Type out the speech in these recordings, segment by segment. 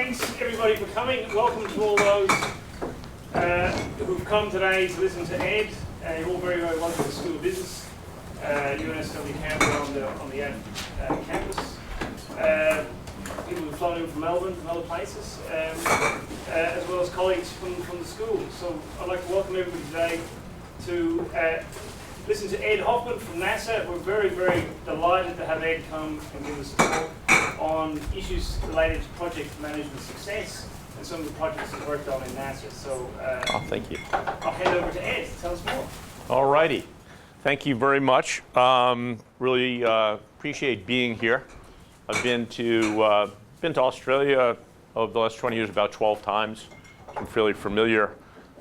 Thanks everybody for coming. Welcome to all those who've come today to listen to Ed. You're all very, very welcome to the School of Business, UNSW Canberra on the campus. People who've flown in from Melbourne, from other places, as well as colleagues from the school. So I'd like to welcome everybody today to listen to Ed Hoffman from NASA. We're very, very delighted to have Ed come and give us a talk on issues related to project management success and some of the projects he's worked on in NASA. So thank you. I'll hand over to Ed to tell us more. All righty. Thank you very much. Really appreciate being here. I've been to Australia over the last 20 years about 12 times. I'm fairly familiar,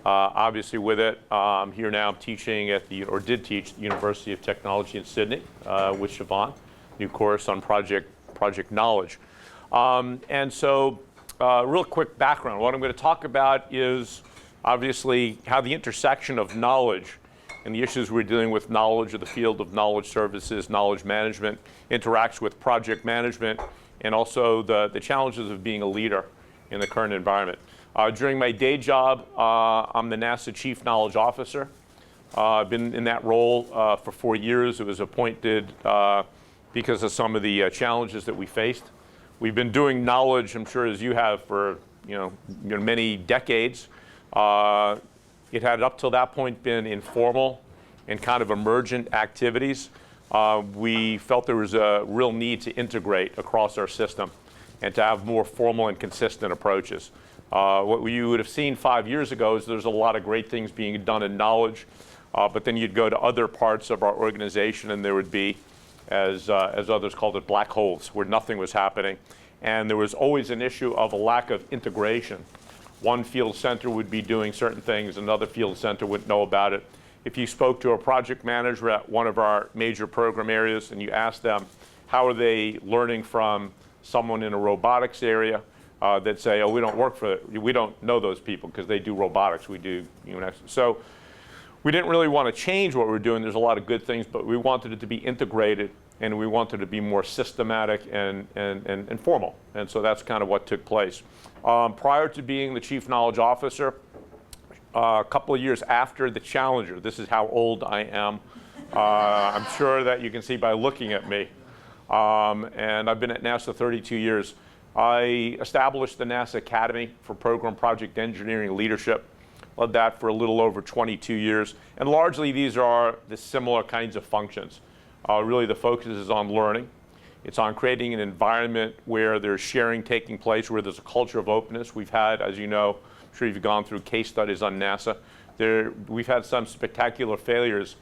obviously, with it. I'm here now. I'm teaching did teach at the University of Technology in Sydney with Siobhan, new course on project knowledge. And so, real quick background. What I'm going to talk about is obviously how the intersection of knowledge and the issues we're dealing with, knowledge of the field of knowledge services, knowledge management, interacts with project management, and also the challenges of being a leader in the current environment. During my day job, I'm the NASA Chief Knowledge Officer. I've been in that role for 4 years. It was appointed because of some of the challenges that we faced. We've been doing knowledge, I'm sure as you have, for many decades. It had up till that point been informal and kind of emergent activities. We felt there was a real need to integrate across our system and to have more formal and consistent approaches. What you would have seen 5 years ago is there's a lot of great things being done in knowledge, but then you'd go to other parts of our organization and there would be, as others called it, black holes where nothing was happening. And there was always an issue of a lack of integration. One field center would be doing certain things, another field center wouldn't know about it. If you spoke to a project manager at one of our major program areas and you asked them how are they learning from someone in a robotics area, they'd say, oh, we don't know those people because they do robotics, we do UNSW. So we didn't really want to change what we're doing. There's a lot of good things, but we wanted it to be integrated and we wanted it to be more systematic and formal. And so that's kind of what took place. Prior to being the Chief Knowledge Officer, a couple of years after the Challenger, this is how old I am. I'm sure that you can see by looking at me. And I've been at NASA 32 years. I established the NASA Academy for Program Project Engineering Leadership. Led that for a little over 22 years. And largely these are the similar kinds of functions. Really the focus is on learning. It's on creating an environment where there's sharing taking place, where there's a culture of openness. We've had, as you know, I'm sure you've gone through case studies on NASA. We've had some spectacular failures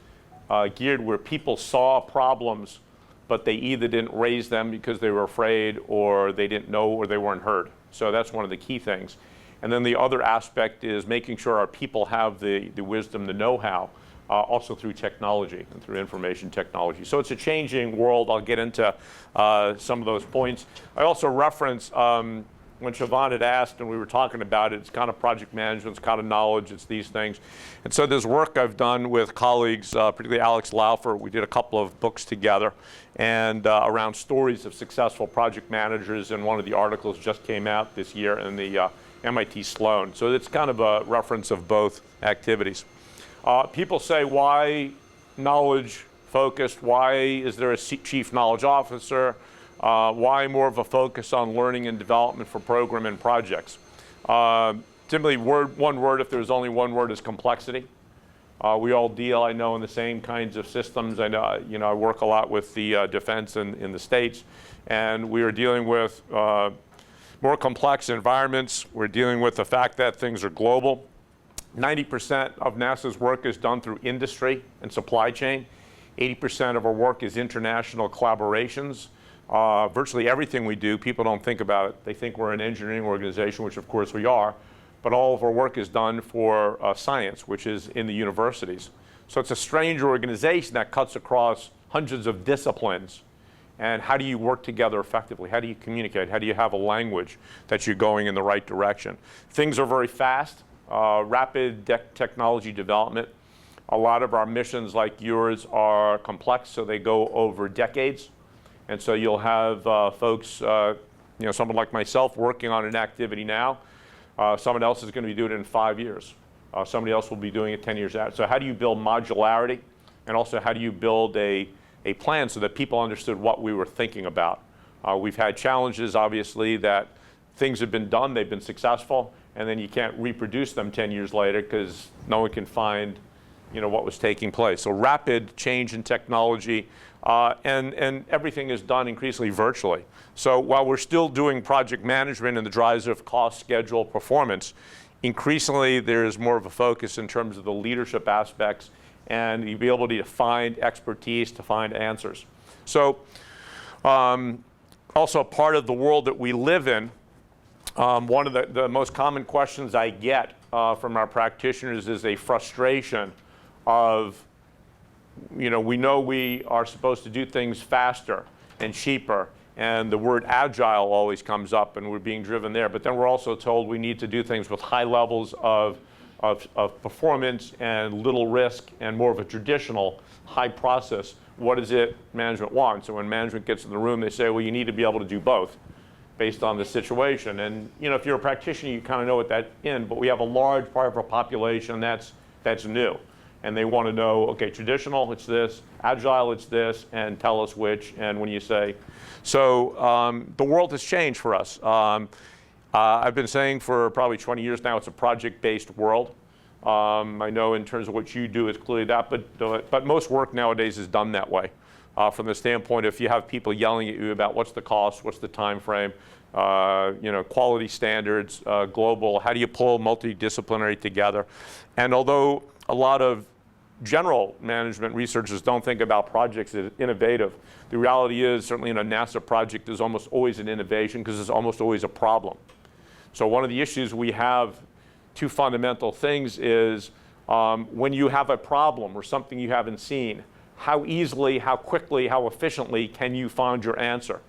geared where people saw problems, but they either didn't raise them because they were afraid or they didn't know or they weren't heard. So that's one of the key things. And then the other aspect is making sure our people have the wisdom, the know-how, also through technology and through information technology. So it's a changing world. I'll get into some of those points. I also reference when Siobhan had asked and we were talking about it, it's kind of project management, it's kind of knowledge, it's these things. And so there's work I've done with colleagues, particularly Alex Laufer. We did a couple of books together and around stories of successful project managers, and one of the articles just came out this year in the MIT Sloan. So it's kind of a reference of both activities. People say, why knowledge focused? Why is there a chief knowledge officer? Why more of a focus on learning and development for program and projects? Simply one word, if there's only one word, is complexity. We all deal, I know, in the same kinds of systems. I know, I work a lot with the defense in the States, and we are dealing with more complex environments. We're dealing with the fact that things are global. 90% of NASA's work is done through industry and supply chain. 80% of our work is international collaborations. Virtually everything we do, people don't think about it. They think we're an engineering organization, which of course we are, but all of our work is done for science, which is in the universities. So it's a strange organization that cuts across hundreds of disciplines. And how do you work together effectively? How do you communicate? How do you have a language that you're going in the right direction? Things are very fast, rapid technology development. A lot of our missions like yours are complex, so they go over decades. And so you'll have folks someone like myself working on an activity now, someone else is going to be doing it in 5 years. Somebody else will be doing it 10 years out. So how do you build modularity? And also how do you build a plan so that people understood what we were thinking about? We've had challenges, obviously, that things have been done, they've been successful, and then you can't reproduce them 10 years later because no one can find what was taking place. So rapid change in technology, and everything is done increasingly virtually. So while we're still doing project management and the drivers of cost, schedule, performance, increasingly there is more of a focus in terms of the leadership aspects and the ability to find expertise, to find answers. So also part of the world that we live in, one of the most common questions I get from our practitioners is a frustration of, we know we are supposed to do things faster and cheaper, and the word agile always comes up, and we're being driven there. But then we're also told we need to do things with high levels of performance and little risk and more of a traditional high process. What is it management wants? So when management gets in the room, they say, well, you need to be able to do both based on the situation. And if you're a practitioner, you kind of know what that's in, but we have a large part of our population that's new. And they want to know, okay, traditional, it's this, agile, it's this, and tell us which, and when you say. So the world has changed for us. I've been saying for probably 20 years now, it's a project-based world. I know in terms of what you do, it's clearly that, but most work nowadays is done that way. From the standpoint, if you have people yelling at you about what's the cost, what's the time frame, quality standards, global, how do you pull multidisciplinary together? And although a lot of general management researchers don't think about projects as innovative, the reality is, certainly in a NASA project, there's almost always an innovation because there's almost always a problem. So one of the issues we have, two fundamental things is when you have a problem or something you haven't seen, how easily, how quickly, how efficiently can you find your answer?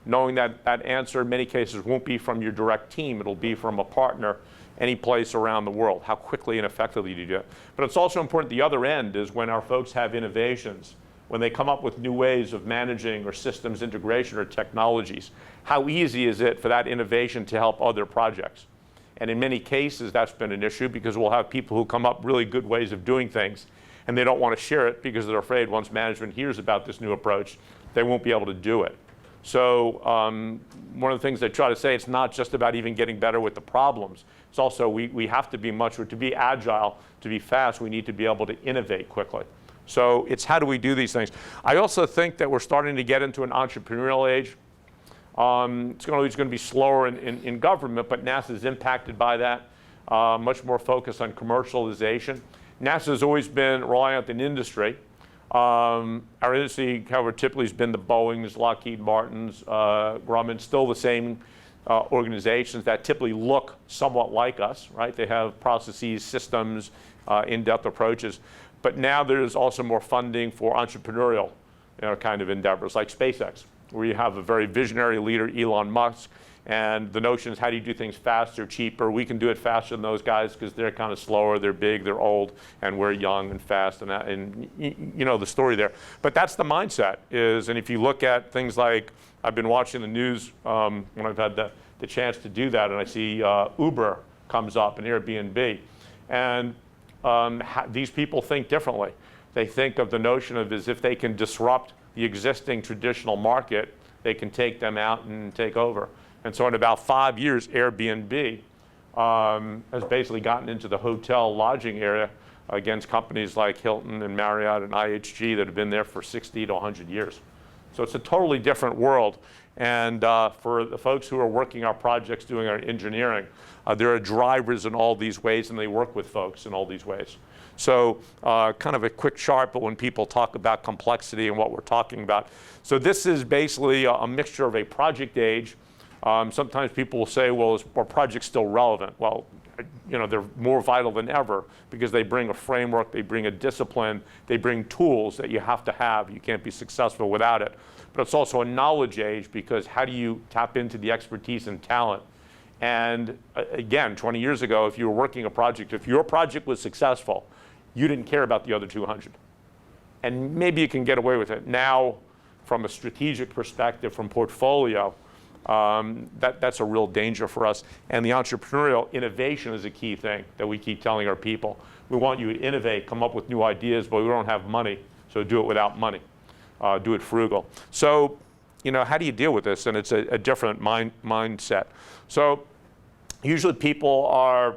Knowing that that answer in many cases won't be from your direct team, it'll be from a partner any place around the world. How quickly and effectively do you do it? But it's also important, the other end is when our folks have innovations, when they come up with new ways of managing or systems integration or technologies, how easy is it for that innovation to help other projects? And in many cases, that's been an issue because we'll have people who come up really good ways of doing things, and they don't want to share it because they're afraid once management hears about this new approach, they won't be able to do it. So one of the things I try to say, it's not just about even getting better with the problems. It's also we have to be to be agile, to be fast, we need to be able to innovate quickly. So it's how do we do these things? I also think that we're starting to get into an entrepreneurial age. It's going to be slower in government, but NASA is impacted by that. Much more focus on commercialization. NASA has always been reliant on industry. Our industry, however, typically has been the Boeings, Lockheed Martins, Grumman, still the same organizations that typically look somewhat like us, right? They have processes, systems, in-depth approaches. But now there's also more funding for entrepreneurial kind of endeavors like SpaceX, where you have a very visionary leader, Elon Musk, and the notion is how do you do things faster, cheaper? We can do it faster than those guys because they're kind of slower, they're big, they're old, and we're young and fast, and you know the story there. But that's the mindset is, and if you look at things like, I've been watching the news when I've had the chance to do that, and I see Uber comes up and Airbnb, and these people think differently. They think of the notion of as if they can disrupt the existing traditional market, they can take them out and take over. And so in about 5 years, Airbnb has basically gotten into the hotel lodging area against companies like Hilton and Marriott and IHG that have been there for 60 to 100 years. So it's a totally different world. And for the folks who are working our projects, doing our engineering, there are drivers in all these ways, and they work with folks in all these ways. So kind of a quick chart, but when people talk about complexity and what we're talking about. So this is basically a mixture of a project age. Sometimes people will say, well, is our project still relevant? Well, they're more vital than ever because they bring a framework, they bring a discipline, they bring tools that you have to have. You can't be successful without it. But it's also a knowledge age because how do you tap into the expertise and talent? And again, 20 years ago, if you were working a project, if your project was successful, you didn't care about the other 200. And maybe you can get away with it. Now, from a strategic perspective, from portfolio, That's a real danger for us. And the entrepreneurial innovation is a key thing that we keep telling our people. We want you to innovate, come up with new ideas, but we don't have money, so do it without money. Do it frugal. So, how do you deal with this? And it's a different mindset. So usually people are,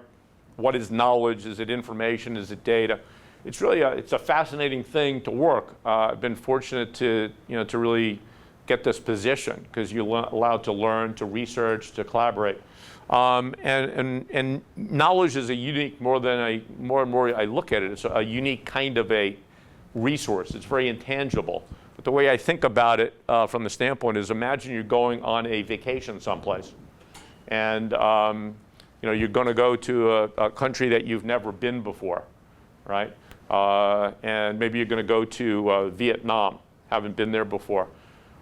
what is knowledge? Is it information? Is it data? It's really it's a fascinating thing to work. I've been fortunate to really get this position because you're allowed to learn, to research, to collaborate. And knowledge is a unique, more and more I look at it, it's a unique kind of a resource. It's very intangible. But the way I think about it from the standpoint is, imagine you're going on a vacation someplace. And you're going to go to a country that you've never been before, right? And maybe you're going to go to Vietnam, haven't been there before.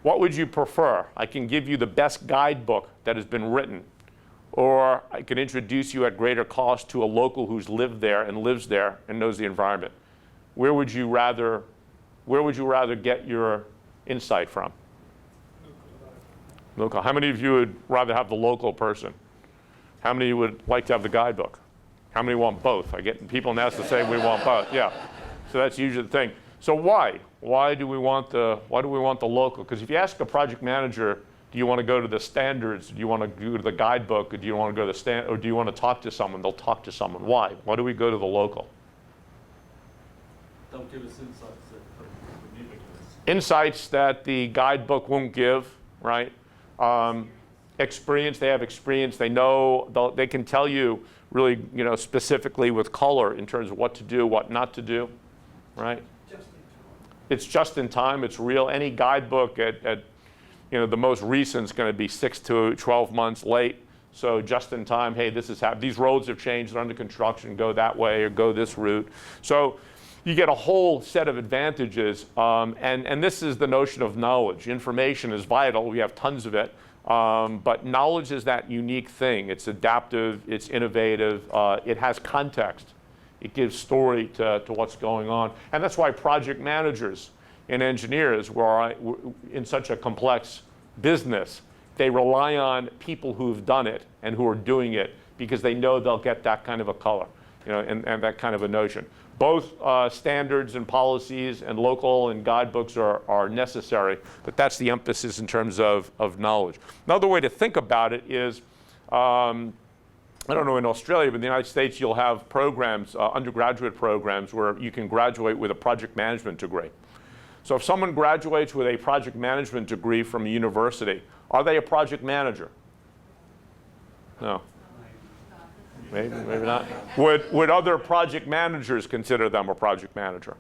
What would you prefer? I can give you the best guidebook that has been written, or I can introduce you at greater cost to a local who's lived there and lives there and knows the environment. Where would you rather get your insight from? Local. How many of you would rather have the local person? How many would like to have the guidebook? How many want both? I get people now to say we want both. Yeah. So that's usually the thing. So why? Why do we want the local? Because if you ask a project manager, do you want to go to the standards? Do you want to go to the guidebook? Or do you want to go to the stand? Or do you want to talk to someone? They'll talk to someone. Why? Why do we go to the local? They'll give us insights that we need to give us. Insights that the guidebook won't give, right? Experience. They have experience. They know. They can tell you really, specifically with color in terms of what to do, what not to do, right? It's just in time. It's real. Any guidebook at the most recent is going to be 6 to 12 months late. So just in time. Hey, this is these roads have changed. They're under construction. Go that way or go this route. So you get a whole set of advantages. And this is the notion of knowledge. Information is vital. We have tons of it. But knowledge is that unique thing. It's adaptive. It's innovative. It has context. It gives story to what's going on. And that's why project managers and engineers were in such a complex business. They rely on people who've done it and who are doing it because they know they'll get that kind of a color, and that kind of a notion. Both standards and policies and local and guidebooks are necessary, but that's the emphasis in terms of knowledge. Another way to think about it is, I don't know in Australia, but in the United States, you'll have programs, undergraduate programs, where you can graduate with a project management degree. So if someone graduates with a project management degree from a university, are they a project manager? No. Maybe not. Would other project managers consider them a project manager?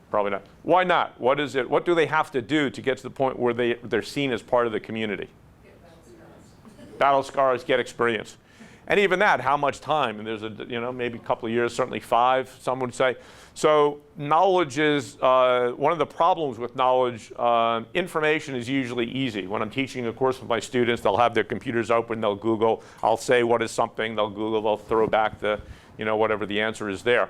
Probably not. Why not? What is it? What do they have to do to get to the point where they're seen as part of the community? Battle scars, get experience. And even that, how much time? And there's maybe a couple of years, certainly 5, some would say. So knowledge is, one of the problems with knowledge, information is usually easy. When I'm teaching a course with my students, they'll have their computers open, they'll Google, I'll say what is something, they'll Google, they'll throw back the, whatever the answer is there.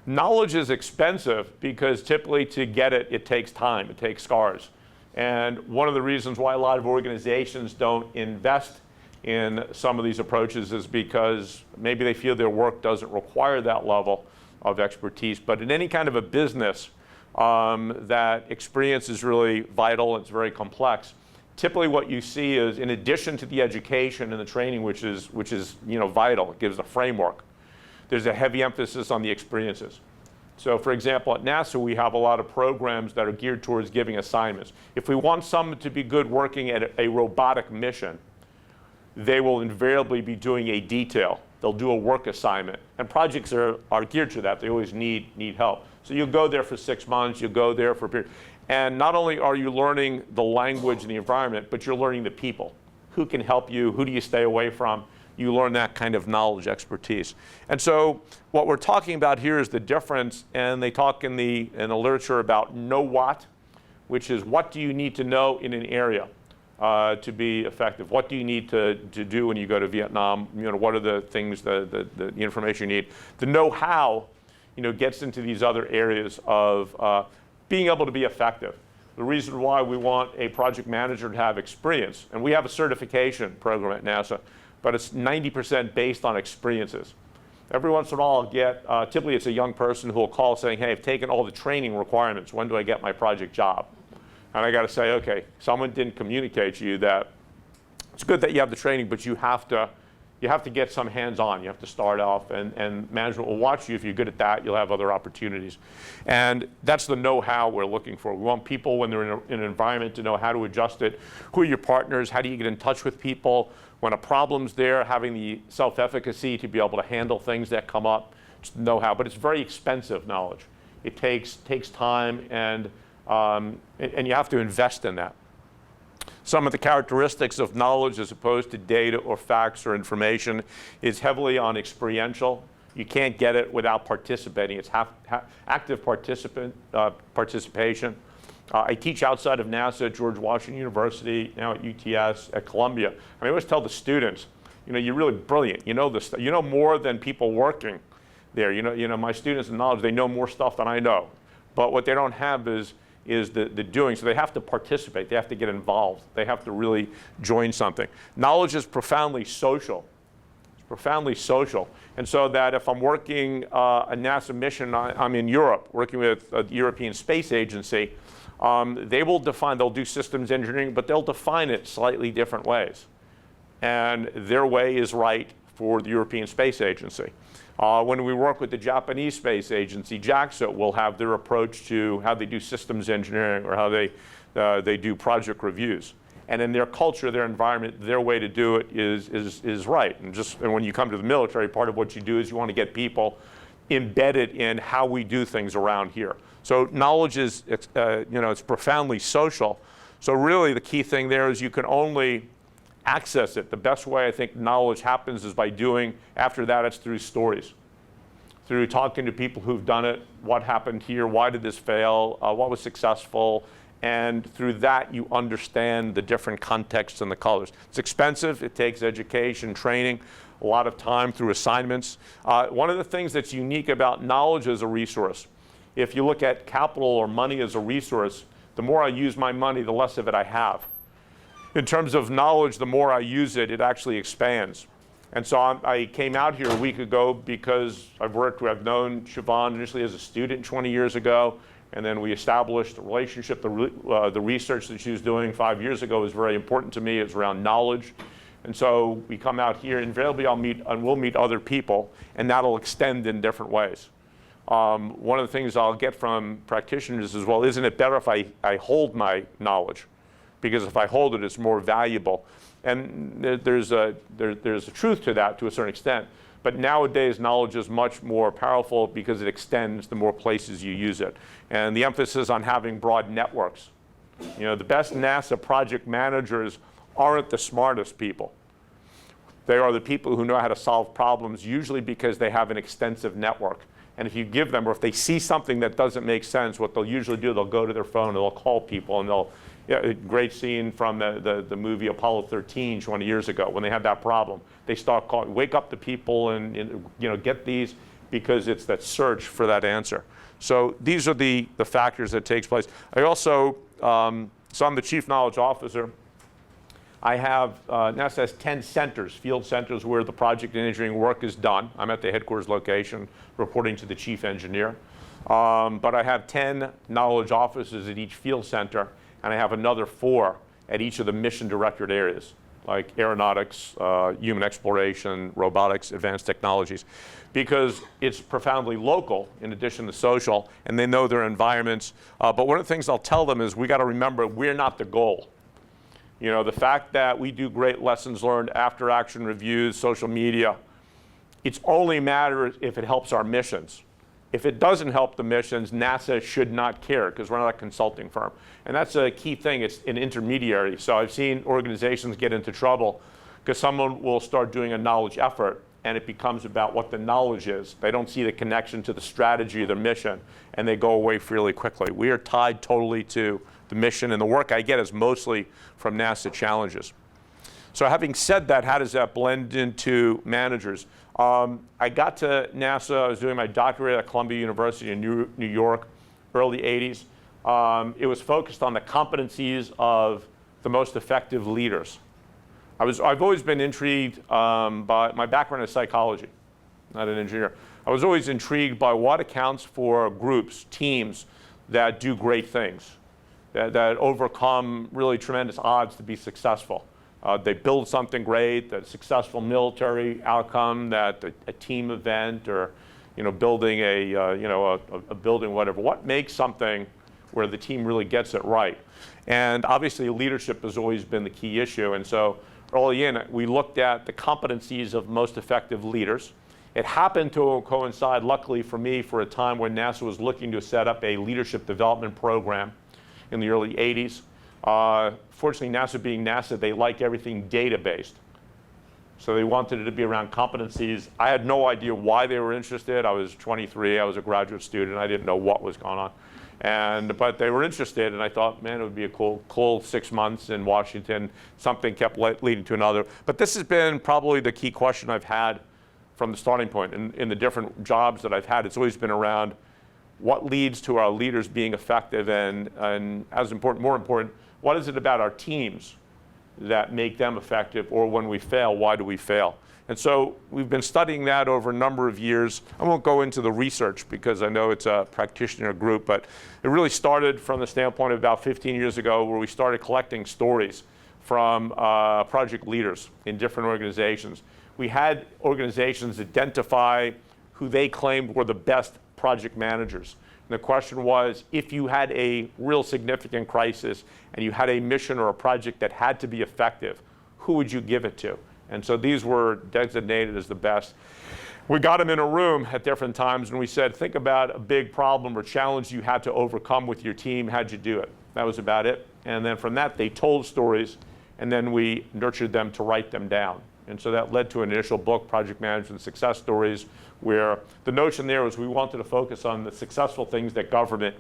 Knowledge is expensive because typically to get it, it takes time, it takes scars. And one of the reasons why a lot of organizations don't invest in some of these approaches is because maybe they feel their work doesn't require that level of expertise. But in any kind of a business, that experience is really vital. It's very complex. Typically what you see is, in addition to the education and the training, which is vital, it gives a framework, there's a heavy emphasis on the experiences. So for example, at NASA, we have a lot of programs that are geared towards giving assignments. If we want someone to be good working at a robotic mission, they will invariably be doing a detail. They'll do a work assignment. And projects are geared to that. They always need help. So you'll go there for 6 months, you'll go there for a period. And not only are you learning the language and the environment, but you're learning the people. Who can help you? Who do you stay away from? You learn that kind of knowledge, expertise. And so what we're talking about here is the difference, and they talk in the literature about know what, which is what do you need to know in an area to be effective? What do you need to do when you go to Vietnam? What are the things, the information you need? The know-how, gets into these other areas of being able to be effective. the reason why we want a project manager to have experience, and we have a certification program at NASA, but it's 90% based on experiences. Every once in a while I'll get, typically it's a young person who will call saying, hey, I've taken all the training requirements, when do I get my project job? And I got to say, okay, someone didn't communicate to you that it's good that you have the training, but you have to get some hands-on. You have to start off, and management will watch you. If you're good at that, you'll have other opportunities. And that's the know-how we're looking for. We want people, when they're in an environment, to know how to adjust it. Who are your partners? How do you get in touch with people? When a problem's there, having the self-efficacy to be able to handle things that come up. It's know-how, but it's very expensive knowledge. It takes time, and you have to invest in that. Some of the characteristics of knowledge as opposed to data or facts or information is heavily on experiential. You can't get it without participating. It's active participation. I teach outside of NASA at George Washington University, now at UTS, at Columbia. I always tell the students, you're really brilliant. You know this stuff. You know more than people working there. My students in knowledge, they know more stuff than I know. But what they don't have is the doing. So they have to participate. They have to get involved. They have to really join something. Knowledge is profoundly social. It's profoundly social. And so that if I'm working a NASA mission, I'm in Europe, working with the European Space Agency, they'll do systems engineering, but they'll define it slightly different ways. And their way is right for the European Space Agency. When we work with the Japanese Space Agency, JAXA will have their approach to how they do systems engineering or how they do project reviews. And in their culture, their environment, their way to do it is right. And when you come to the military, part of what you do is you want to get people embedded in how we do things around here. So knowledge it's profoundly social. So really the key thing there is you can only access it. The best way I think knowledge happens is by doing, after that it's through stories. Through talking to people who've done it, what happened here, why did this fail, what was successful, and through that you understand the different contexts and the colors. It's expensive, it takes education, training, a lot of time through assignments. One of the things that's unique about knowledge as a resource, if you look at capital or money as a resource, the more I use my money, the less of it I have. In terms of knowledge, the more I use it, it actually expands. And so I came out here a week ago because I've known Siobhan initially as a student 20 years ago, and then we established a relationship. The research that she was doing 5 years ago was very important to me. It's around knowledge. And so we come out here, invariably we'll meet other people, and that'll extend in different ways. One of the things I'll get from practitioners is, well, isn't it better if I hold my knowledge? Because if I hold it, it's more valuable. And there's a truth to that to a certain extent. But nowadays, knowledge is much more powerful because it extends the more places you use it. And the emphasis on having broad networks. The best NASA project managers aren't the smartest people. They are the people who know how to solve problems, usually because they have an extensive network. And if you give them, or if they see something that doesn't make sense, what they'll usually do, they'll go to their phone and they'll call people, and a great scene from the movie Apollo 13 20 years ago when they had that problem. They start calling, wake up the people and get these, because it's that search for that answer. So these are the factors that takes place. I also, so I'm the Chief Knowledge Officer. I have, NASA has 10 centers, field centers, where the project and engineering work is done. I'm at the headquarters location reporting to the chief engineer. But I have 10 knowledge offices at each field center, and I have another 4 at each of the mission directorate areas, like aeronautics, human exploration, robotics, advanced technologies, because it's profoundly local in addition to social, and they know their environments. But one of the things I'll tell them is we got to remember we're not the goal. The fact that we do great lessons learned, after action reviews, social media, it's only matters if it helps our missions. If it doesn't help the missions, NASA should not care, because we're not a consulting firm. And that's a key thing. It's an intermediary. So I've seen organizations get into trouble because someone will start doing a knowledge effort, and it becomes about what the knowledge is. They don't see the connection to the strategy of their mission, and they go away fairly quickly. We are tied totally to the mission, and the work I get is mostly from NASA challenges. So having said that, how does that blend into managers? I got to NASA, I was doing my doctorate at Columbia University in New York, early 80s. It was focused on the competencies of the most effective leaders. I've always been intrigued by my background in psychology, not an engineer. I was always intrigued by what accounts for groups, teams that do great things, that overcome really tremendous odds to be successful. They build something great, that successful military outcome, that a team event, or building a building, whatever. What makes something where the team really gets it right? And obviously leadership has always been the key issue. And so early in, we looked at the competencies of most effective leaders. It happened to coincide, luckily for me, for a time when NASA was looking to set up a leadership development program in the early 80s. Fortunately, NASA being NASA, they like everything data-based. So they wanted it to be around competencies. I had no idea why they were interested. I was 23, I was a graduate student, I didn't know what was going on. But they were interested, and I thought, man, it would be a cool 6 months in Washington. Something kept leading to another. But this has been probably the key question I've had from the starting point in the different jobs that I've had. It's always been around what leads to our leaders being effective, and as important, more important, what is it about our teams that make them effective, or when we fail, why do we fail? And so we've been studying that over a number of years. I won't go into the research because I know it's a practitioner group, but it really started from the standpoint of about 15 years ago, where we started collecting stories from project leaders in different organizations. We had organizations identify who they claimed were the best project managers. And the question was, if you had a real significant crisis and you had a mission or a project that had to be effective, who would you give it to? And so these were designated as the best. We got them in a room at different times and we said, think about a big problem or challenge you had to overcome with your team. How'd you do it? That was about it. And then from that, they told stories, and then we nurtured them to write them down. And so that led to an initial book, Project Management Success Stories, where the notion there was we wanted to focus on the successful things that government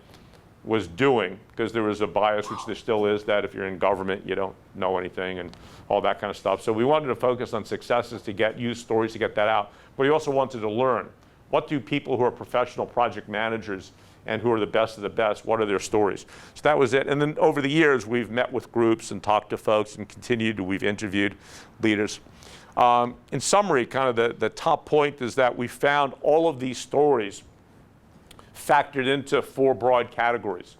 was doing, because there was a bias, which there still is, that if you're in government, you don't know anything and all that kind of stuff. So we wanted to focus on successes to use stories to get that out. But we also wanted to learn, what do people who are professional project managers and who are the best of the best, what are their stories? So that was it. And then over the years, we've met with groups and talked to folks and we've interviewed leaders. In summary, kind of the top point is that we found all of these stories factored into 4 broad categories.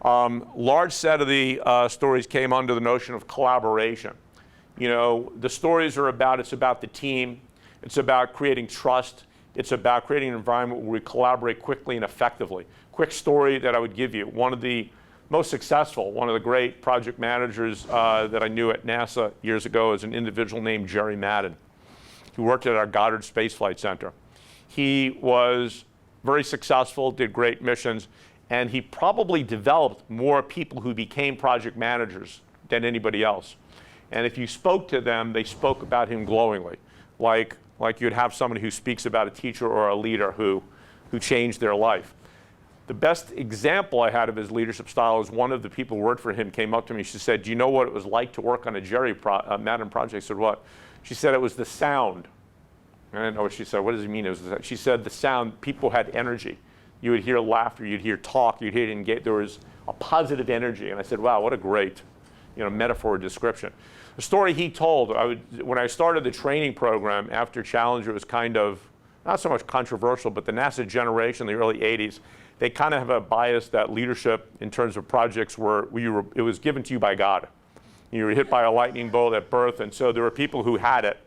Large set of the stories came under the notion of collaboration. The stories are it's about the team, it's about creating trust, it's about creating an environment where we collaborate quickly and effectively. Quick story that I would give you, one of the most successful, one of the great project managers that I knew at NASA years ago is an individual named Jerry Madden, who worked at our Goddard Space Flight Center. He was very successful, did great missions, and he probably developed more people who became project managers than anybody else. And if you spoke to them, they spoke about him glowingly, like you'd have somebody who speaks about a teacher or a leader who changed their life. The best example I had of his leadership style is one of the people who worked for him came up to me. She said, do you know what it was like to work on a Jerry Madden project? I said, what? She said, it was the sound. I didn't know what she said. What does it mean? She said the sound, people had energy. You would hear laughter, you'd hear talk, you'd hear engage. There was a positive energy. And I said, wow, what a great metaphor or description. The story he told, when I started the training program after Challenger, was kind of, not so much controversial, but the NASA generation in the early 80s, they kind of have a bias that leadership in terms of projects it was given to you by God. You were hit by a lightning bolt at birth, and so there were people who had it,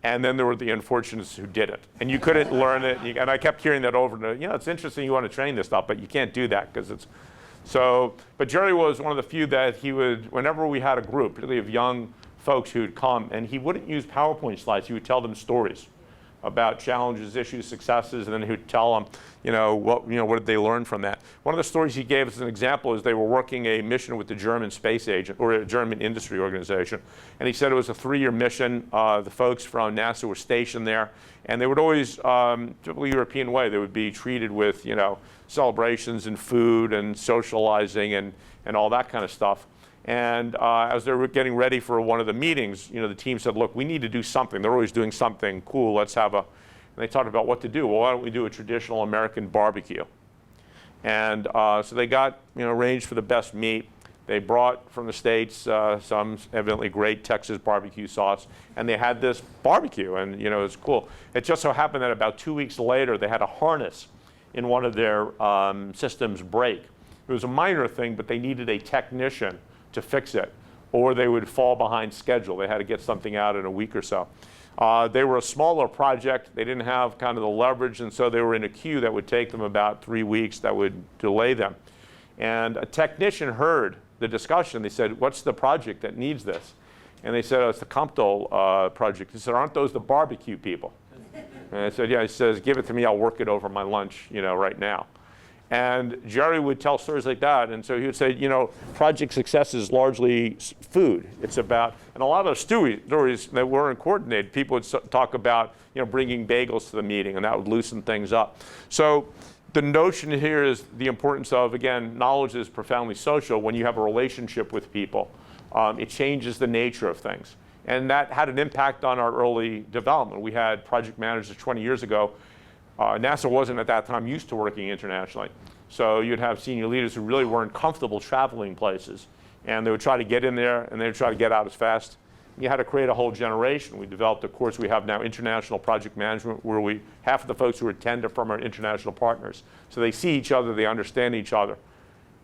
and then there were the unfortunates who didn't. And you couldn't learn it, and I kept hearing that over and over. It's interesting you want to train this stuff, but you can't do that because it's so. But Jerry was one of the few that he would, whenever we had a group, particularly of young folks who would come, and he wouldn't use PowerPoint slides, he would tell them stories about challenges, issues, successes, and then he would tell them, what did they learn from that. One of the stories he gave as an example is they were working a mission with the German space agent, or a German industry organization, and he said it was a 3-year mission. The folks from NASA were stationed there, and they would always, typically European way, they would be treated with, celebrations and food and socializing and all that kind of stuff. And as they were getting ready for one of the meetings, the team said, look, we need to do something. They're always doing something cool. Let's have and they talked about what to do. Well, why don't we do a traditional American barbecue? And so they got, arranged for the best meat. They brought from the States some evidently great Texas barbecue sauce, and they had this barbecue, and it was cool. It just so happened that about 2 weeks later, they had a harness in one of their systems break. It was a minor thing, but they needed a technician to fix it, or they would fall behind schedule. They had to get something out in a week or so. They were a smaller project. They didn't have kind of the leverage, and so they were in a queue that would take them about 3 weeks that would delay them. And a technician heard the discussion. They said, "What's the project that needs this?" And they said, "Oh, it's the Comptol project." He said, "Aren't those the barbecue people?" And I said, "Yeah." He says, "Give it to me. I'll work it over my lunch, right now." And Jerry would tell stories like that. And so he would say, project success is largely food. It's about, and a lot of those stories that weren't coordinated, people would talk about, bringing bagels to the meeting, and that would loosen things up. So the notion here is the importance of, again, knowledge is profoundly social. When you have a relationship with people, it changes the nature of things. And that had an impact on our early development. We had project managers 20 years ago. NASA wasn't at that time used to working internationally. So you'd have senior leaders who really weren't comfortable traveling places. And they would try to get in there, and they would try to get out as fast. You had to create a whole generation. We developed a course we have now, International Project Management, where half of the folks who attend are from our international partners. So they see each other, they understand each other,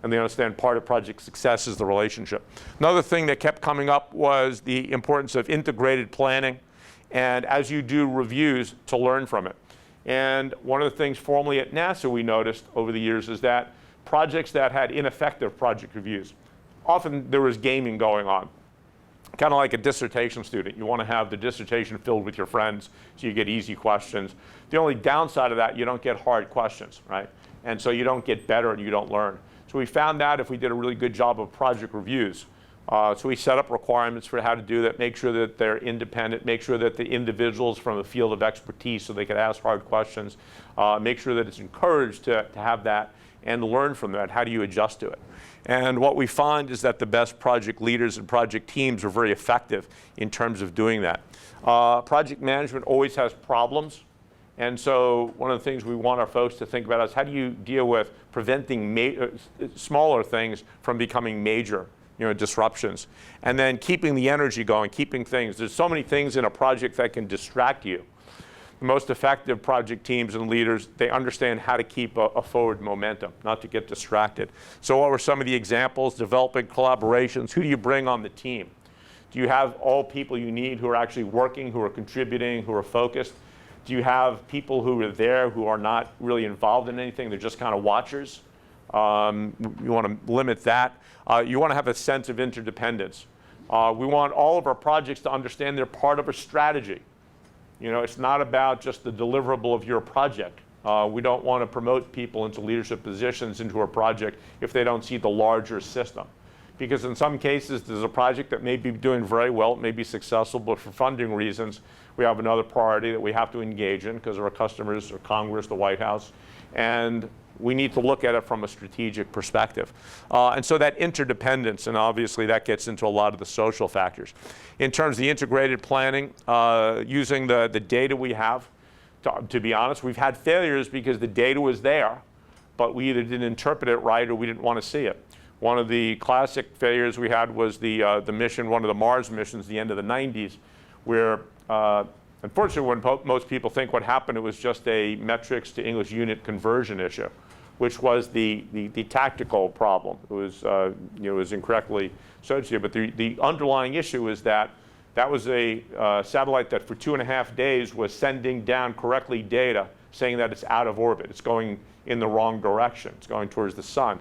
and they understand part of project success is the relationship. Another thing that kept coming up was the importance of integrated planning, and as you do reviews, to learn from it. And one of the things formally at NASA we noticed over the years is that projects that had ineffective project reviews, often there was gaming going on. Kind of like a dissertation student. You want to have the dissertation filled with your friends so you get easy questions. The only downside of that, you don't get hard questions, right? And so you don't get better and you don't learn. So we found out if we did a really good job of project reviews. So we set up requirements for how to do that, make sure that they're independent, make sure that the individuals from a field of expertise so they could ask hard questions, make sure that it's encouraged to have that and learn from that. How do you adjust to it? And what we find is that the best project leaders and project teams are very effective in terms of doing that. Project management always has problems. And so one of the things we want our folks to think about is how do you deal with preventing smaller things from becoming major disruptions, and then keeping the energy going, keeping things. There's so many things in a project that can distract you. The most effective project teams and leaders, they understand how to keep a forward momentum, not to get distracted. So what were some of the examples? Developing collaborations. Who do you bring on the team? Do you have all people you need who are actually working, who are contributing, who are focused? Do you have people who are there who are not really involved in anything? They're just kind of watchers. You want to limit that. You want to have a sense of interdependence. We want all of our projects to understand they're part of a strategy. It's not about just the deliverable of your project. We don't want to promote people into leadership positions into a project if they don't see the larger system. Because in some cases, there's a project that may be doing very well, it may be successful, but for funding reasons, we have another priority that we have to engage in because of our customers or Congress, the White House. And we need to look at it from a strategic perspective. And so that interdependence, and obviously that gets into a lot of the social factors. In terms of the integrated planning, using the data we have, to be honest, we've had failures because the data was there, but we either didn't interpret it right or we didn't want to see it. One of the classic failures we had was the mission, one of the Mars missions, the end of the 90s, where unfortunately, when most people think what happened, it was just a metrics to English unit conversion issue, which was the tactical problem. It was, it was incorrectly associated. But the underlying issue is that was a satellite that for 2.5 days was sending down correctly data saying that it's out of orbit. It's going in the wrong direction. It's going towards the sun.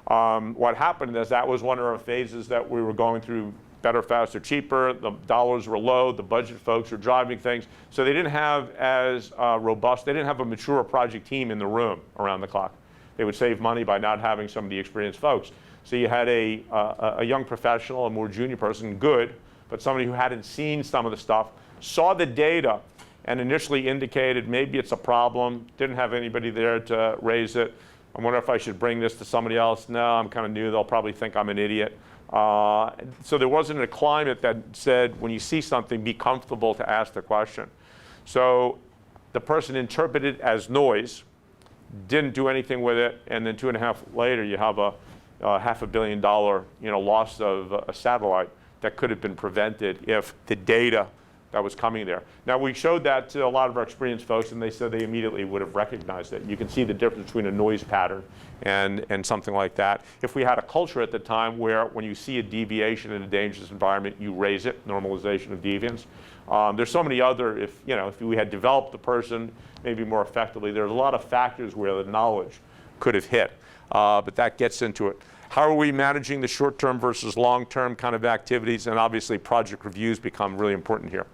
What happened is that was one of our phases that we were going through better, faster, cheaper. The dollars were low. The budget folks were driving things. So they didn't have as robust, they didn't have a mature project team in the room around the clock. They would save money by not having some of the experienced folks. So you had a young professional, a more junior person, good, but somebody who hadn't seen some of the stuff, saw the data, and initially indicated maybe it's a problem, didn't have anybody there to raise it. I wonder if I should bring this to somebody else. No, I'm kind of new. They'll probably think I'm an idiot. So there wasn't a climate that said, when you see something, be comfortable to ask the question. So the person interpreted as noise, didn't do anything with it, and then 2.5 later you have a $500 million loss of a satellite that could have been prevented if the data that was coming there. Now, we showed that to a lot of our experienced folks, and they said they immediately would have recognized it. You can see the difference between a noise pattern and something like that. If we had a culture at the time where when you see a deviation in a dangerous environment, you raise it, normalization of deviance. There's so many other, if we had developed the person maybe more effectively, there's a lot of factors where the knowledge could have hit, but that gets into it. How are we managing the short-term versus long-term kind of activities? And obviously project reviews become really important here.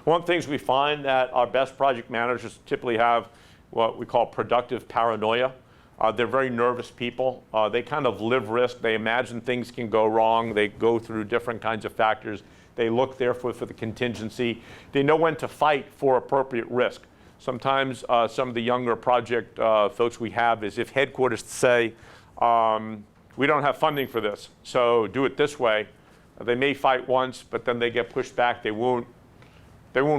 One of the things we find that our best project managers typically have what we call productive paranoia. They're very nervous people. They kind of live risk. They imagine things can go wrong. They go through different kinds of factors. They look therefore for the contingency. They know when to fight for appropriate risk. Sometimes some of the younger project folks we have is if headquarters say, we don't have funding for this, so do it this way. They may fight once, but then they get pushed back. They won't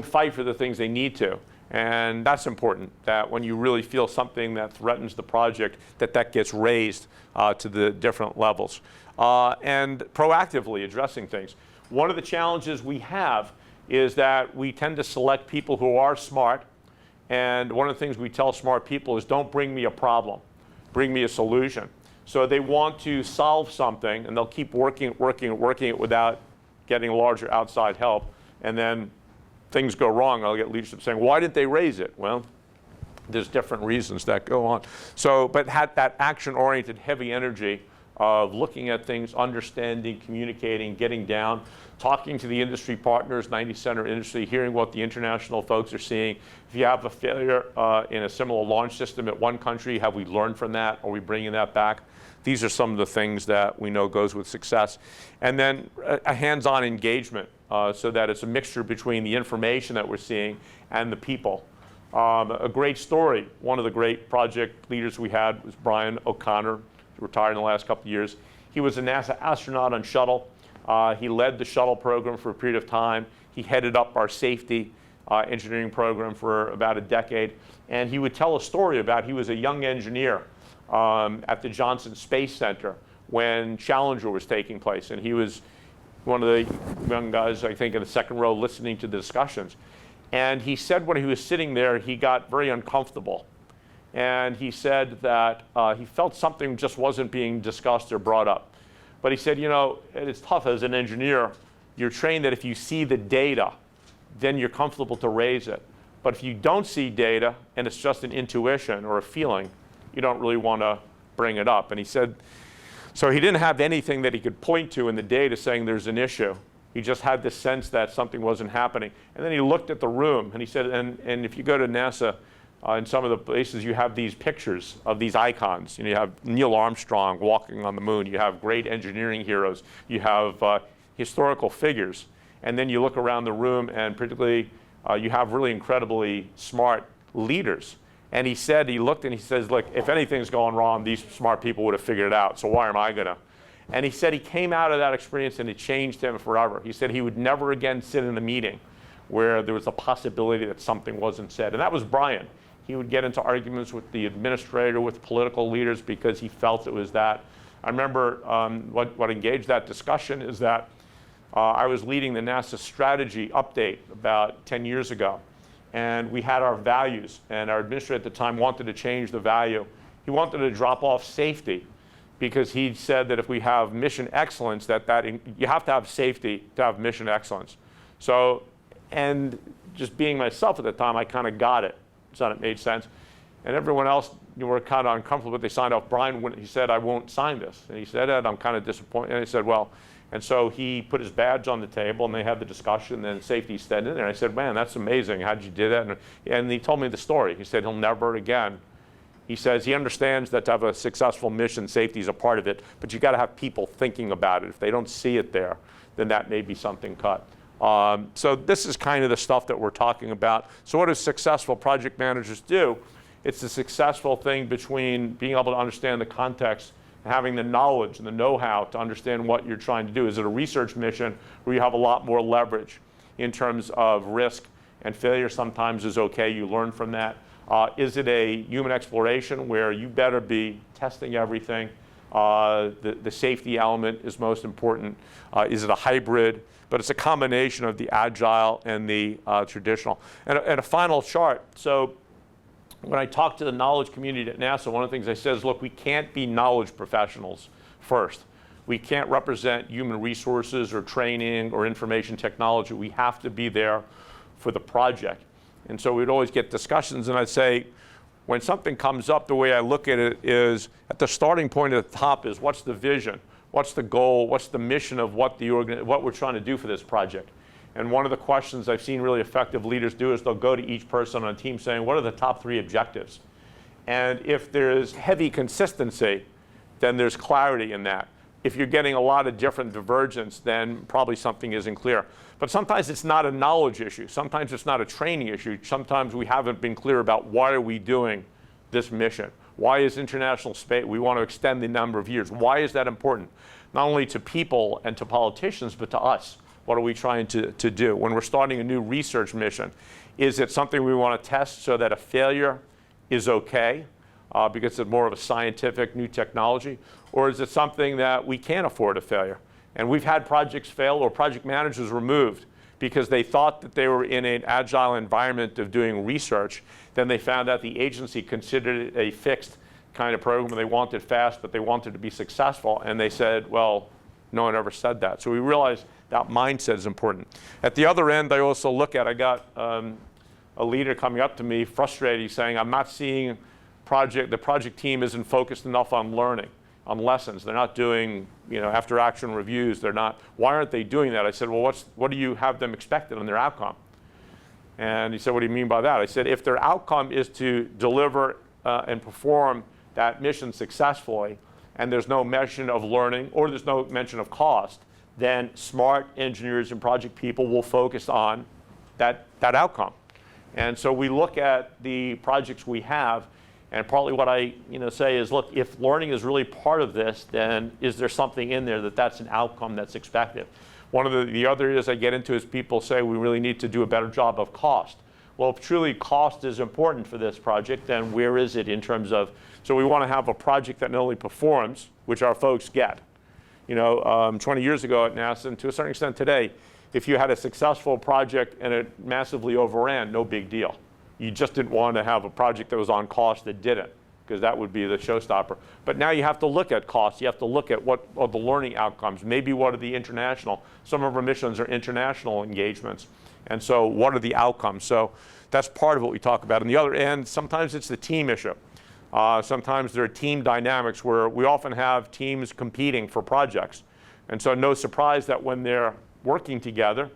fight for the things they need to. And that's important, that when you really feel something that threatens the project, that gets raised to the different levels. And proactively addressing things. One of the challenges we have is that we tend to select people who are smart. And one of the things we tell smart people is don't bring me a problem, bring me a solution. So they want to solve something, and they'll keep working it without getting larger outside help. And then things go wrong. I'll get leadership saying, why didn't they raise it? Well, there's different reasons that go on. So, but had that action-oriented heavy energy of looking at things, understanding, communicating, getting down, talking to the industry partners, 90-center industry, hearing what the international folks are seeing. If you have a failure in a similar launch system at one country, have we learned from that? Are we bringing that back? These are some of the things that we know goes with success. And then a hands-on engagement so that it's a mixture between the information that we're seeing and the people. A great story, one of the great project leaders we had was Brian O'Connor, retired in the last couple of years. He was a NASA astronaut on shuttle. He led the shuttle program for a period of time. He headed up our safety engineering program for about a decade. And he would tell a story about he was a young engineer at the Johnson Space Center when Challenger was taking place. And he was one of the young guys, I think, in the second row listening to the discussions. And he said when he was sitting there, he got very uncomfortable. And he said that he felt something just wasn't being discussed or brought up. But he said, it's tough as an engineer. You're trained that if you see the data, then you're comfortable to raise it. But if you don't see data and it's just an intuition or a feeling, you don't really want to bring it up. And he said, so he didn't have anything that he could point to in the data saying there's an issue. He just had this sense that something wasn't happening. And then he looked at the room and he said, and if you go to NASA, in some of the places you have these pictures of these icons. You have Neil Armstrong walking on the moon. You have great engineering heroes. You have historical figures. And then you look around the room and particularly you have really incredibly smart leaders. And he said, he looked and he says, look, if anything's going wrong, these smart people would have figured it out. So why am I gonna? And he said he came out of that experience and it changed him forever. He said he would never again sit in a meeting where there was a possibility that something wasn't said. And that was Brian. He would get into arguments with the administrator, with political leaders, because he felt it was that. I remember what engaged that discussion is that I was leading the NASA strategy update about 10 years ago. And we had our values, and our administrator at the time wanted to change the value. He wanted to drop off safety, because he said that if we have mission excellence, you have to have safety to have mission excellence. So, and just being myself at the time, I kind of got it. So it made sense. And everyone else, were kind of uncomfortable, but they signed off. Brian, he said, I won't sign this. And he said, Ed, I'm kind of disappointed. And I said, well, and so he put his badge on the table, and they had the discussion, and safety stayed in there. I said, man, that's amazing. How'd you do that? And he told me the story. He said he'll never again. He says he understands that to have a successful mission, safety is a part of it, but you got to have people thinking about it. If they don't see it there, then that may be something cut. So this is kind of the stuff that we're talking about. So what do successful project managers do? It's the successful thing between being able to understand the context and having the knowledge and the know-how to understand what you're trying to do. Is it a research mission where you have a lot more leverage in terms of risk, and failure sometimes is okay, you learn from that. Is it a human exploration where you better be testing everything? The safety element is most important. Is it a hybrid? But it's a combination of the agile and the traditional. And a final chart. So when I talk to the knowledge community at NASA, one of the things I said is, look, we can't be knowledge professionals first. We can't represent human resources or training or information technology. We have to be there for the project. And so we'd always get discussions, and I'd say, when something comes up, the way I look at it is, at the starting point at the top is, what's the vision? What's the goal? What's the mission of what we're trying to do for this project? And one of the questions I've seen really effective leaders do is they'll go to each person on a team saying, what are the top 3 objectives? And if there's heavy consistency, then there's clarity in that. If you're getting a lot of different divergence, then probably something isn't clear. But sometimes it's not a knowledge issue. Sometimes it's not a training issue. Sometimes we haven't been clear about why are we doing this mission. Why is international space, we want to extend the number of years. Why is that important? Not only to people and to politicians, but to us. What are we trying to do? When we're starting a new research mission, is it something we want to test so that a failure is okay because it's more of a scientific new technology? Or is it something that we can't afford a failure? And we've had projects fail or project managers removed because they thought that they were in an agile environment of doing research. Then they found out the agency considered it a fixed kind of program. They wanted fast, but they wanted to be successful. And they said, well, no one ever said that. So we realized that mindset is important. At the other end, I also look at, I got a leader coming up to me frustrated. He's saying, I'm not seeing the project team isn't focused enough on learning, on lessons. They're not doing, after action reviews. They're not. Why aren't they doing that? I said, well, what do you have them expected on their outcome? And he said, what do you mean by that? I said, if their outcome is to deliver and perform that mission successfully, and there's no mention of learning or there's no mention of cost, then smart engineers and project people will focus on that outcome. And so we look at the projects we have, and partly what I say is, look, if learning is really part of this, then is there something in there that's an outcome that's expected? One of the other areas I get into is people say we really need to do a better job of cost. Well, if truly cost is important for this project, then where is it in terms of, so we want to have a project that not only performs, which our folks get. 20 years ago at NASA, and to a certain extent today, if you had a successful project and it massively overran, no big deal. You just didn't want to have a project that was on cost that didn't, because that would be the showstopper. But now you have to look at costs. You have to look at what are the learning outcomes. Maybe what are the international. Some of our missions are international engagements. And so what are the outcomes? So that's part of what we talk about. On the other end, sometimes it's the team issue. Sometimes there are team dynamics where we often have teams competing for projects. And so no surprise that when they're working together,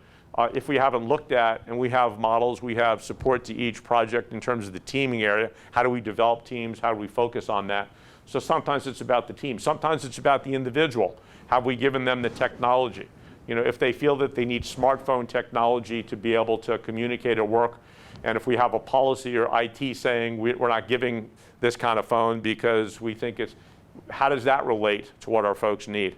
if we haven't looked at, and we have models, we have support to each project in terms of the teaming area, how do we develop teams, how do we focus on that? So sometimes it's about the team. Sometimes it's about the individual. Have we given them the technology? If they feel that they need smartphone technology to be able to communicate or work, and if we have a policy or IT saying we're not giving this kind of phone because we think how does that relate to what our folks need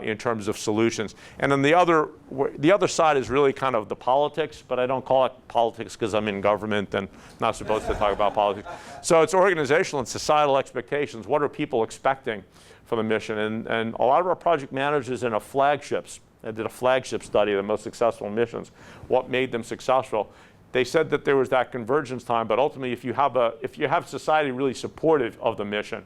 in terms of solutions? And then the other side is really kind of the politics, but I don't call it politics because I'm in government and not supposed to talk about politics. So it's organizational and societal expectations. What are people expecting from the mission? And a lot of our project managers in I did a flagship study of the most successful missions, what made them successful. They said that there was that convergence time, but ultimately if you have society really supportive of the mission,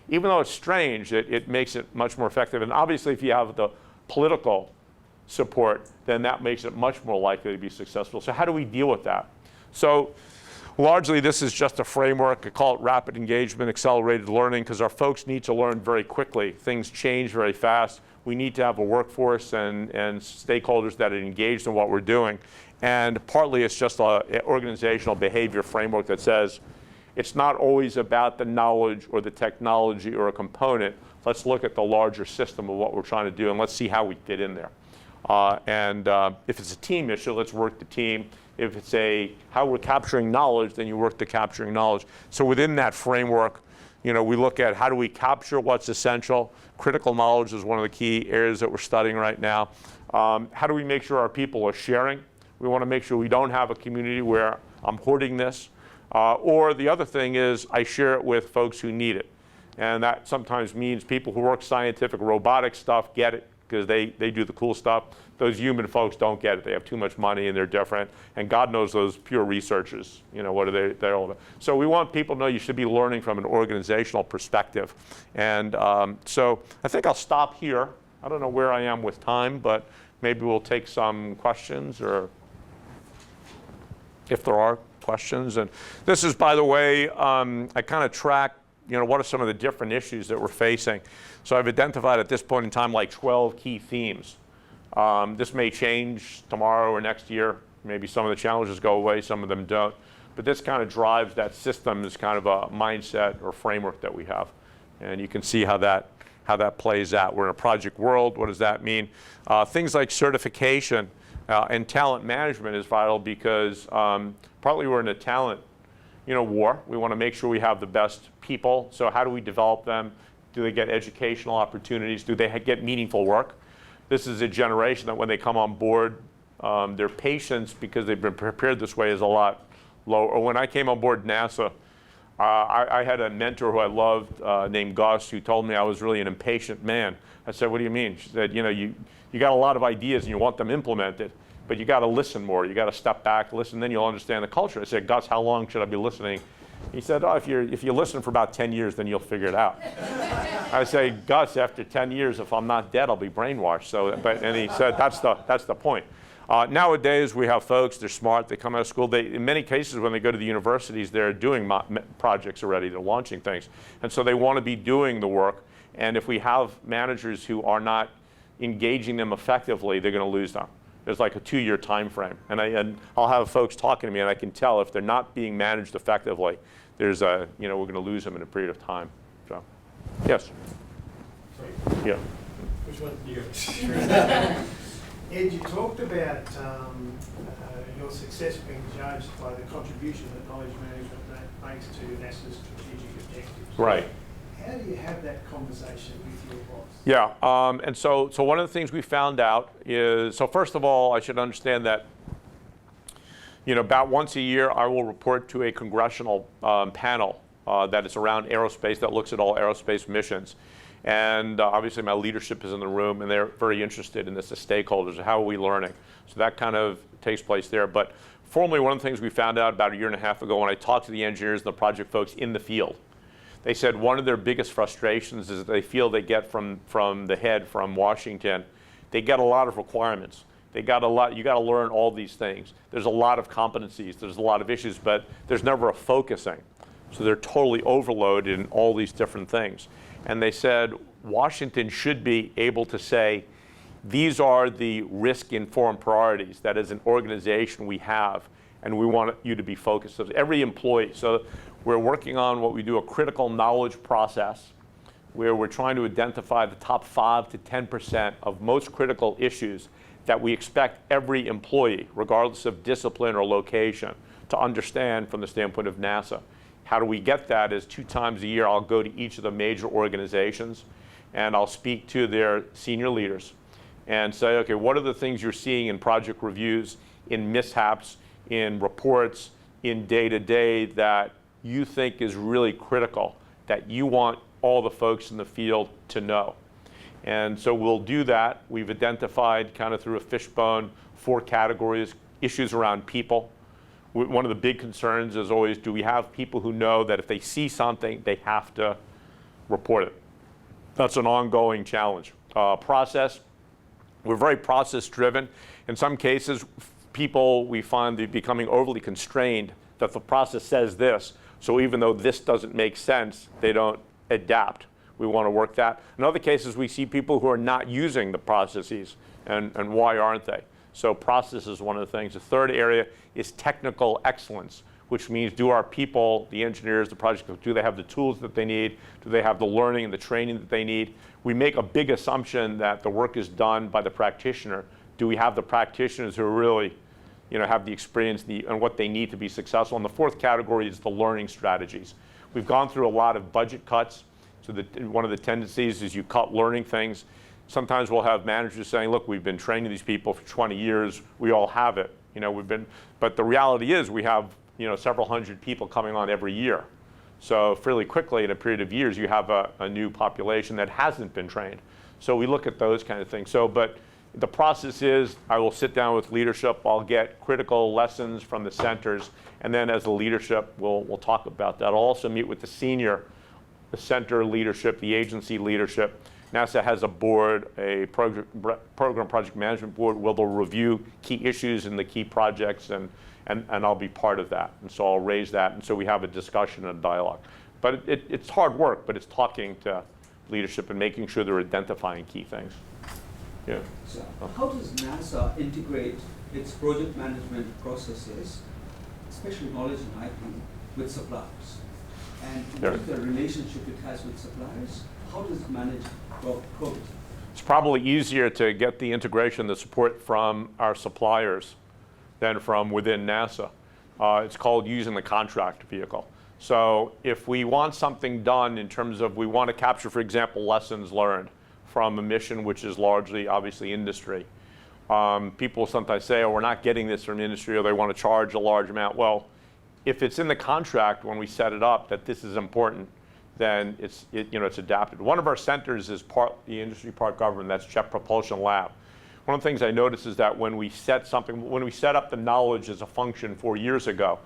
even though it's strange, it makes it much more effective. And obviously if you have the political support, then that makes it much more likely to be successful. So how do we deal with that? So largely this is just a framework. I call it rapid engagement, accelerated learning, because our folks need to learn very quickly. Things change very fast. We need to have a workforce and stakeholders that are engaged in what we're doing. And partly it's just an organizational behavior framework that says it's not always about the knowledge or the technology or a component. Let's look at the larger system of what we're trying to do, and let's see how we fit in there. If it's a team issue, let's work the team. If it's how we're capturing knowledge, then you work the capturing knowledge. So within that framework, we look at how do we capture what's essential. Critical knowledge is one of the key areas that we're studying right now. How do we make sure our people are sharing? We want to make sure we don't have a community where I'm hoarding this. Or the other thing is I share it with folks who need it. And that sometimes means people who work scientific robotic stuff get it because they do the cool stuff. Those human folks don't get it. They have too much money and they're different. And God knows those pure researchers, what are they're all about. So we want people to know you should be learning from an organizational perspective. And so I think I'll stop here. I don't know where I am with time, but maybe we'll take some questions, or if there are questions. And this is, by the way, I kind of track, what are some of the different issues that we're facing. So I've identified at this point in time like 12 key themes. This may change tomorrow or next year. Maybe some of the challenges go away, some of them don't. But this kind of drives that system as kind of a mindset or framework that we have. And you can see how that plays out. We're in a project world. What does that mean? Things like certification and talent management is vital because partly we're in a talent war. We want to make sure we have the best people. So how do we develop them? Do they get educational opportunities? Do they get meaningful work? This is a generation that when they come on board, their patience, because they've been prepared this way, is a lot lower. When I came on board NASA, I had a mentor who I loved named Gus, who told me I was really an impatient man. I said, what do you mean? She said, you got a lot of ideas and you want them implemented, but you got to listen more. You got to step back, listen, then you'll understand the culture. I said, Gus, how long should I be listening? He said, if you listen for about 10 years, then you'll figure it out. I say, Gus, after 10 years, if I'm not dead, I'll be brainwashed. And he said, that's the point. Nowadays, we have folks, they're smart, they come out of school. In many cases, when they go to the universities, they're doing projects already, they're launching things. And so they want to be doing the work. And if we have managers who are not engaging them effectively, they're going to lose them. There's like a 2-year time frame. And I'll have folks talking to me, and I can tell if they're not being managed effectively, we're going to lose them in a period of time. So, yes? Sorry. Yeah. Which one? You. Ed, you talked about your success being judged by the contribution that knowledge management makes to NASA's strategic objectives. Right. How do you have that conversation with your boss? Yeah, and so one of the things we found out is, so first of all, I should understand that, about once a year, I will report to a congressional panel that is around aerospace, that looks at all aerospace missions. And obviously my leadership is in the room and they're very interested in this, the stakeholders, how are we learning? So that kind of takes place there. But formally, one of the things we found out about a year and a half ago when I talked to the engineers and the project folks in the field, they said one of their biggest frustrations is that they feel they get from the head, from Washington, they get a lot of requirements. You got to learn all these things. There's a lot of competencies, there's a lot of issues, but there's never a focusing. So they're totally overloaded in all these different things. And they said Washington should be able to say, these are the risk-informed priorities that as an organization we have, and we want you to be focused. So every employee, so we're working on what we do, a critical knowledge process, where we're trying to identify the top 5 to 10% of most critical issues that we expect every employee, regardless of discipline or location, to understand from the standpoint of NASA. How do we get that is 2 times a year I'll go to each of the major organizations and I'll speak to their senior leaders and say, okay, what are the things you're seeing in project reviews, in mishaps, in reports, in day-to-day that you think is really critical, that you want all the folks in the field to know? And so we'll do that. We've identified kind of through a fishbone 4 categories: issues around people. One of the big concerns is always, do we have people who know that if they see something, they have to report it? That's an ongoing challenge. Process, we're very process driven. In some cases, people, we find they're becoming overly constrained that the process says this, so even though this doesn't make sense, they don't adapt. We want to work that. In other cases, we see people who are not using the processes, and why aren't they? So process is one of the things. The third area is technical excellence, which means do our people, the engineers, the project, do they have the tools that they need? Do they have the learning and the training that they need? We make a big assumption that the work is done by the practitioner. Do we have the practitioners who really have the experience and what they need to be successful? And the 4th category is the learning strategies. We've gone through a lot of budget cuts. So one of the tendencies is you cut learning things. Sometimes we'll have managers saying, look, we've been training these people for 20 years. We all have it. But the reality is we have several hundred people coming on every year. So fairly quickly, in a period of years, you have a new population that hasn't been trained. So we look at those kind of things. So, but the process is, I will sit down with leadership, I'll get critical lessons from the centers, and then as the leadership, we'll talk about that. I'll also meet with the center leadership, the agency leadership. NASA has a board, a program project management board, where they'll review key issues and the key projects, and I'll be part of that. And so I'll raise that, and so we have a discussion and a dialogue. But it's hard work, but it's talking to leadership and making sure they're identifying key things. Yeah. So how does NASA integrate its project management processes, especially knowledge and IP, with suppliers? And what is the relationship it has with suppliers? How does it manage programs? It's probably easier to get the integration, the support from our suppliers than from within NASA. It's called using the contract vehicle. So if we want something done in terms of, we want to capture, for example, lessons learned from a mission which is largely, obviously, industry. People sometimes say, oh, we're not getting this from industry, or they want to charge a large amount. Well, if it's in the contract when we set it up that this is important, then it's adapted. One of our centers is part the industry, part government. That's Jet Propulsion Lab. One of the things I noticed is that when we set up the knowledge as a function 4 years ago,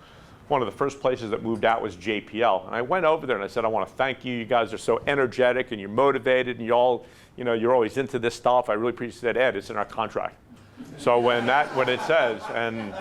one of the first places that moved out was JPL. And I went over there and I said, I want to thank you. You guys are so energetic and you're motivated and you're always into this stuff. I really appreciate it. Ed, it's in our contract. So when it says, and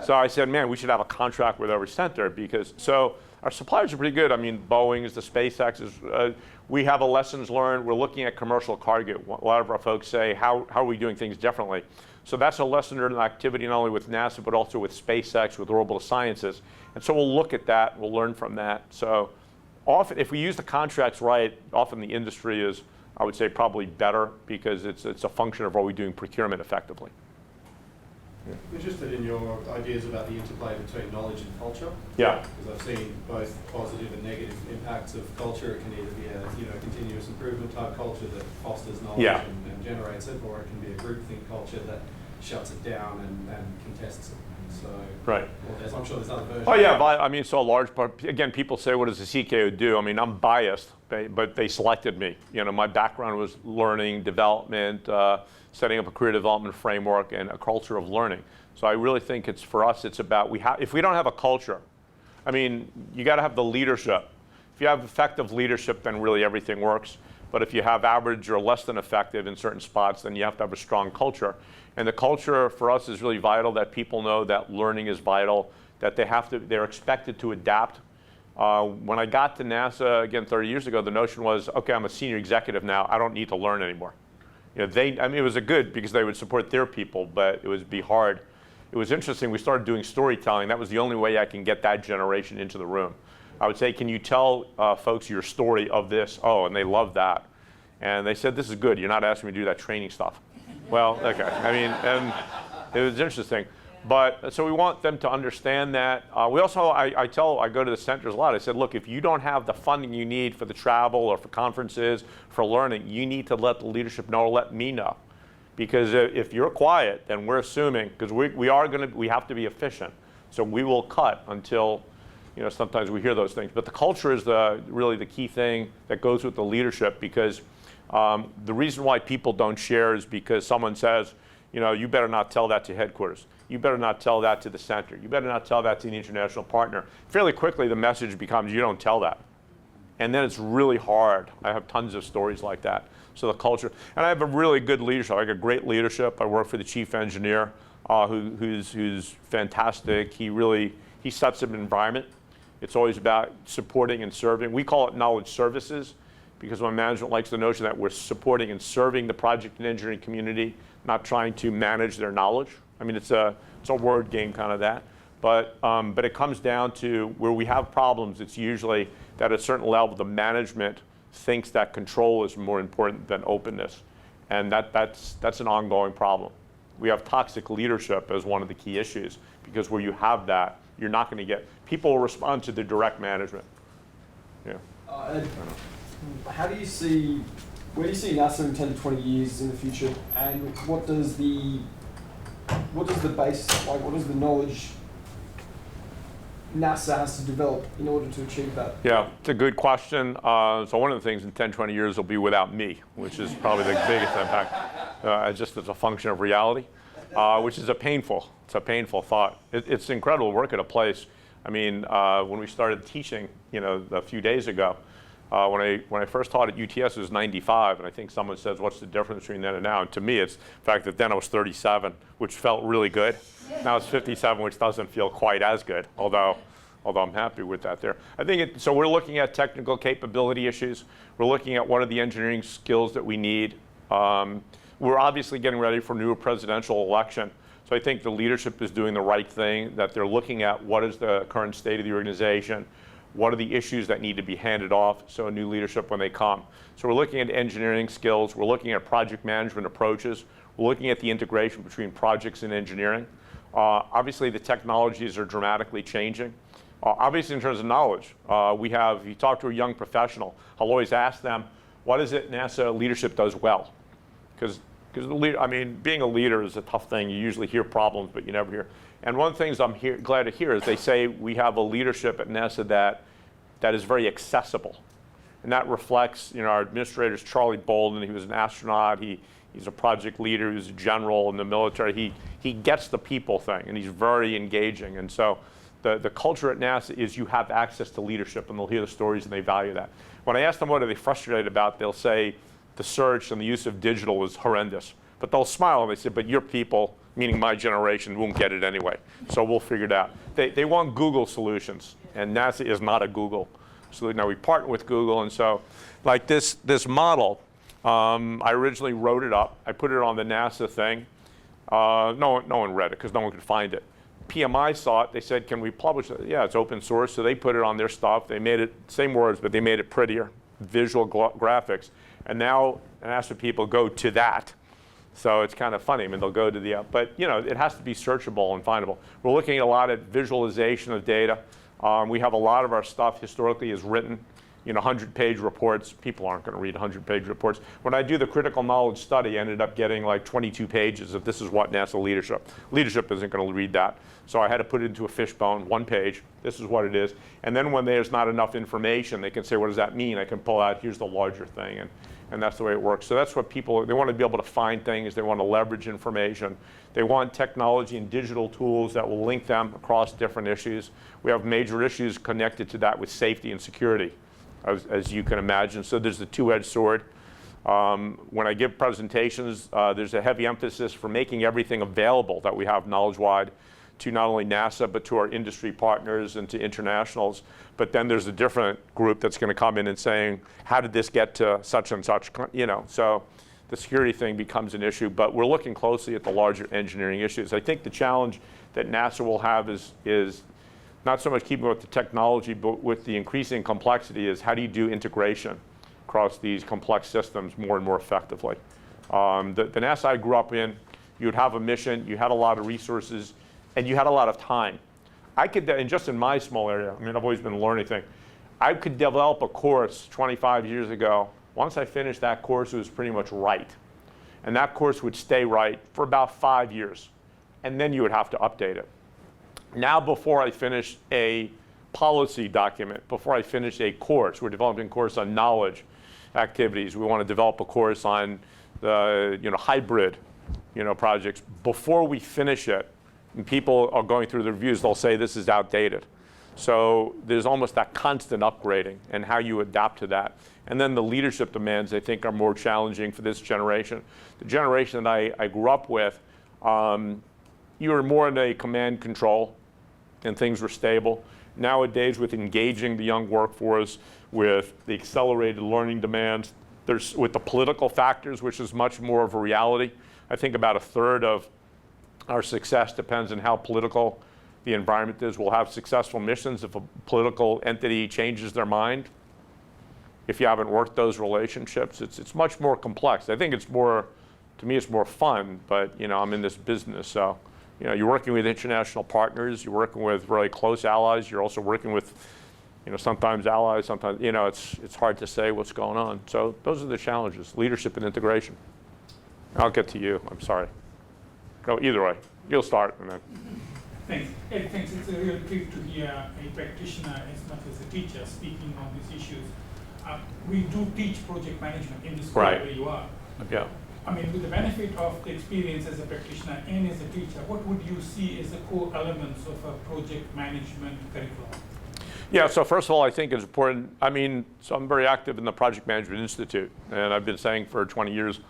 so I said, man, we should have a contract with every center, because, so our suppliers are pretty good. I mean, Boeing's, the SpaceX's, we have a lessons learned. We're looking at commercial cargo. A lot of our folks say, how are we doing things differently? So that's a lesson learned activity, not only with NASA, but also with SpaceX, with Orbital Sciences. And so we'll look at that, we'll learn from that. So often, if we use the contracts right, often the industry is, I would say, probably better, because it's a function of are we doing procurement effectively. I'm interested in your ideas about the interplay between knowledge and culture. Yeah. Because I've seen both positive and negative impacts of culture. It can either be a continuous improvement type culture that fosters knowledge and generates it, or it can be a groupthink culture that shuts it down and contests it. And so, right. Well, I'm sure there's other versions. Oh yeah, I mean, so a large part. Again, people say, what does the CKO do? I mean, I'm biased, but they selected me. My background was learning, development, setting up a career development framework, and a culture of learning. So I really think for us, it's about, if we don't have a culture, I mean, you got to have the leadership. If you have effective leadership, then really everything works. But if you have average or less than effective in certain spots, then you have to have a strong culture. And the culture for us is really vital, that people know that learning is vital, that they're expected to adapt. When I got to NASA, again, 30 years ago, the notion was, okay, I'm a senior executive now, I don't need to learn anymore. It was good because they would support their people, but it would be hard. It was interesting, we started doing storytelling. That was the only way I can get that generation into the room. I would say, can you tell folks your story of this? Oh, and they loved that. And they said, this is good, you're not asking me to do that training stuff. Well, okay, I mean, and it was interesting. But, so we want them to understand that. We also, I go to the centers a lot, I said, look, if you don't have the funding you need for the travel or for conferences, for learning, you need to let the leadership know, or let me know. Because if you're quiet, then we're assuming, because we have to be efficient. So we will cut until, sometimes we hear those things. But the culture is really the key thing that goes with the leadership, because the reason why people don't share is because someone says, you better not tell that to headquarters. You better not tell that to the center. You better not tell that to the international partner. Fairly quickly, the message becomes, you don't tell that. And then it's really hard. I have tons of stories like that. So the culture, and I have a really good leadership. I got great leadership. I work for the chief engineer, who's fantastic. He sets an environment. It's always about supporting and serving. We call it knowledge services, because my management likes the notion that we're supporting and serving the project and engineering community, not trying to manage their knowledge. I mean, it's a word game, kind of that. But it comes down to where we have problems, it's usually that at a certain level, the management thinks that control is more important than openness. And that's an ongoing problem. We have toxic leadership as one of the key issues, because where you have that, you're not going to get, people will respond to the direct management. Yeah. Where do you see NASA in 10 to 20 years in the future, and what does the knowledge NASA has to develop in order to achieve that? Yeah, it's a good question. So one of the things in 10, 20 years will be without me, which is probably the biggest impact, just as a function of reality, which is it's a painful thought. It's incredible to work at a place. I mean, when we started teaching, a few days ago, when I first taught at UTS, it was 95, and I think someone says, what's the difference between then and now? And to me, it's the fact that then I was 37, which felt really good. Now it's 57, which doesn't feel quite as good, although I'm happy with that there. I think so we're looking at technical capability issues. We're looking at what are the engineering skills that we need. We're obviously getting ready for a new presidential election. So I think the leadership is doing the right thing, that they're looking at what is the current state of the organization, what are the issues that need to be handed off, so a new leadership when they come. So we're looking at engineering skills, we're looking at project management approaches, we're looking at the integration between projects and engineering. Obviously the technologies are dramatically changing. Obviously in terms of knowledge, if you talk to a young professional, I'll always ask them, what is it NASA leadership does well? Because being a leader is a tough thing. You usually hear problems, but you never hear. And one of the things I'm glad to hear is they say we have a leadership at NASA that is very accessible. And that reflects, our administrator's Charlie Bolden. He was an astronaut. He's a project leader. He was a general in the military. He gets the people thing, and he's very engaging. And so the culture at NASA is you have access to leadership, and they'll hear the stories, and they value that. When I ask them what are they frustrated about, they'll say the search and the use of digital is horrendous. But they'll smile, and they say, but your people, meaning my generation, won't get it anyway. So we'll figure it out. They want Google solutions, and NASA is not a Google solution. Now we partner with Google, and so like this model, I originally wrote it up. I put it on the NASA thing. No one read it because no one could find it. PMI saw it. They said, can we publish it? Yeah, it's open source. So they put it on their stuff. They made it, same words, but they made it prettier, visual graphics. And now NASA people go to that. So it's kind of funny. They'll go to the, but it has to be searchable and findable. We're looking a lot at visualization of data. We have a lot of our stuff historically is written, 100-page reports. People aren't going to read 100-page reports. When I do the critical knowledge study, I ended up getting like 22 pages of this is what NASA leadership isn't going to read that. So I had to put it into a fishbone, 1 page. This is what it is. And then when there's not enough information, they can say, what does that mean? I can pull out, here's the larger thing. And that's the way it works. So that's what they want to be able to find things. They want to leverage information. They want technology and digital tools that will link them across different issues. We have major issues connected to that with safety and security, as you can imagine. So there's the two-edged sword. When I give presentations, there's a heavy emphasis for making everything available that we have knowledge-wide to not only NASA, but to our industry partners and to internationals. But then there's a different group that's going to come in and saying, how did this get to such and such, So the security thing becomes an issue, but we're looking closely at the larger engineering issues. I think the challenge that NASA will have is not so much keeping with the technology, but with the increasing complexity is how do you do integration across these complex systems more and more effectively. The NASA I grew up in, you'd have a mission, you had a lot of resources, and you had a lot of time. I could, and just in my small area, I've always been a learning thing. I could develop a course 25 years ago. Once I finished that course, it was pretty much right. And that course would stay right for about 5 years. And then you would have to update it. Now, before I finish a policy document, before I finish a course, we're developing a course on knowledge activities. We want to develop a course on the hybrid projects. Before we finish it, and people are going through the reviews, they'll say this is outdated. So there's almost that constant upgrading and how you adapt to that. And then the leadership demands, I think, are more challenging for this generation. The generation that I grew up with, you were more in a command control and things were stable. Nowadays, with engaging the young workforce, with the accelerated learning demands, with the political factors, which is much more of a reality. I think about 1/3 of our success depends on how political the environment is. We'll have successful missions if a political entity changes their mind. If you haven't worked those relationships, it's much more complex. I think to me, it's more fun, but I'm in this business, so you're working with international partners, you're working with really close allies, you're also working with sometimes allies, sometimes it's hard to say what's going on. So those are the challenges: leadership and integration. I'll get to you. I'm sorry. Go either way. You'll start. And then. Thanks. Ed, thanks. It's a real treat to hear a practitioner as much as a teacher speaking on these issues. We do teach project management in the school Right. where you are. Yeah. I mean, with the benefit of the experience as a practitioner and as a teacher, what would you see as the core elements of a project management curriculum? Yeah, so first of all, I think it's important. I mean, so I'm very active in the Project Management Institute, and I've been saying for 20 years,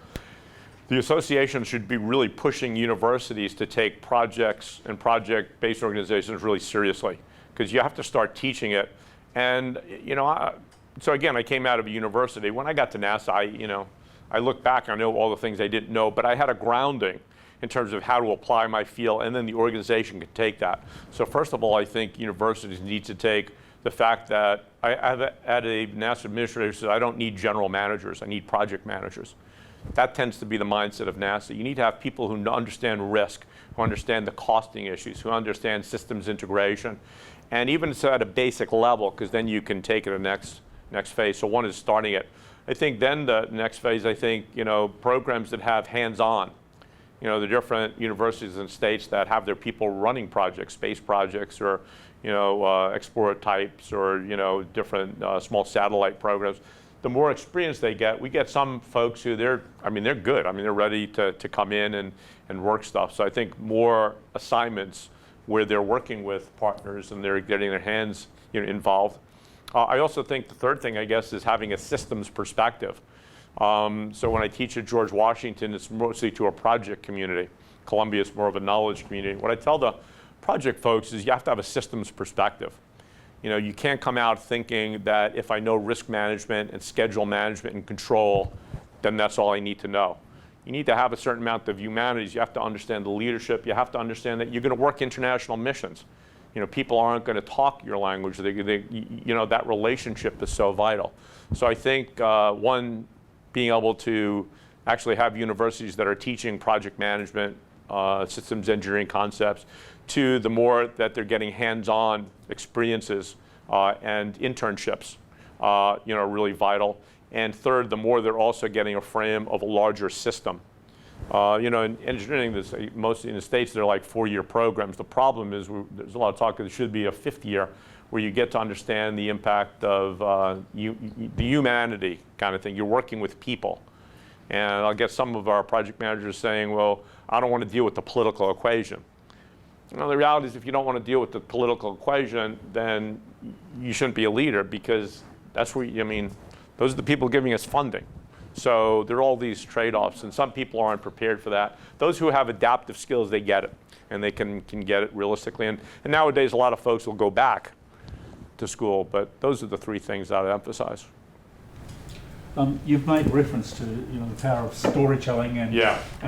the association should be really pushing universities to take projects and project-based organizations really seriously, because you have to start teaching it. And, you know, so again, I came out of a university. When I got to NASA, I look back, I know all the things I didn't know, but I had a grounding in terms of how to apply my field, and then the organization could take that. So first of all, I think universities need to take the fact that I had a NASA administrator who said, I don't need general managers, I need project managers. That tends to be the mindset of NASA. You need to have people who understand risk, who understand the costing issues, who understand systems integration, and even so at a basic level, because then you can take it to the next phase. So one is starting it. I think then the next phase, programs that have hands-on, the different universities and states that have their people running projects, space projects, or explorer types, or different small satellite programs. The more experience they get, we get some folks who they're good. They're ready to come in and work stuff. So I think more assignments where they're working with partners and they're getting their hands involved. I also think the third thing, I guess, is having a systems perspective. So when I teach at George Washington, it's mostly to a project community. Columbia is more of a knowledge community. What I tell the project folks is you have to have a systems perspective. You can't come out thinking that if I know risk management and schedule management and control, then that's all I need to know. You need to have a certain amount of humanities. You have to understand the leadership. You have to understand that you're going to work international missions. People aren't going to talk your language. That relationship is so vital. So I think one, being able to actually have universities that are teaching project management, systems engineering concepts. Two, the more that they're getting hands-on experiences and internships, really vital. And third, the more they're also getting a frame of a larger system. In engineering, mostly in the States, they're like 4-year programs. The problem is there's a lot of talk that it should be a 5th year where you get to understand the impact of the humanity kind of thing. You're working with people. And I'll get some of our project managers saying, well, I don't want to deal with the political equation. The reality is if you don't want to deal with the political equation, then you shouldn't be a leader, because that's where, those are the people giving us funding. So there are all these trade-offs, and some people aren't prepared for that. Those who have adaptive skills, they get it, and they can get it realistically. And nowadays, a lot of folks will go back to school, but those are the 3 things that I emphasize. You've made reference to the power of storytelling and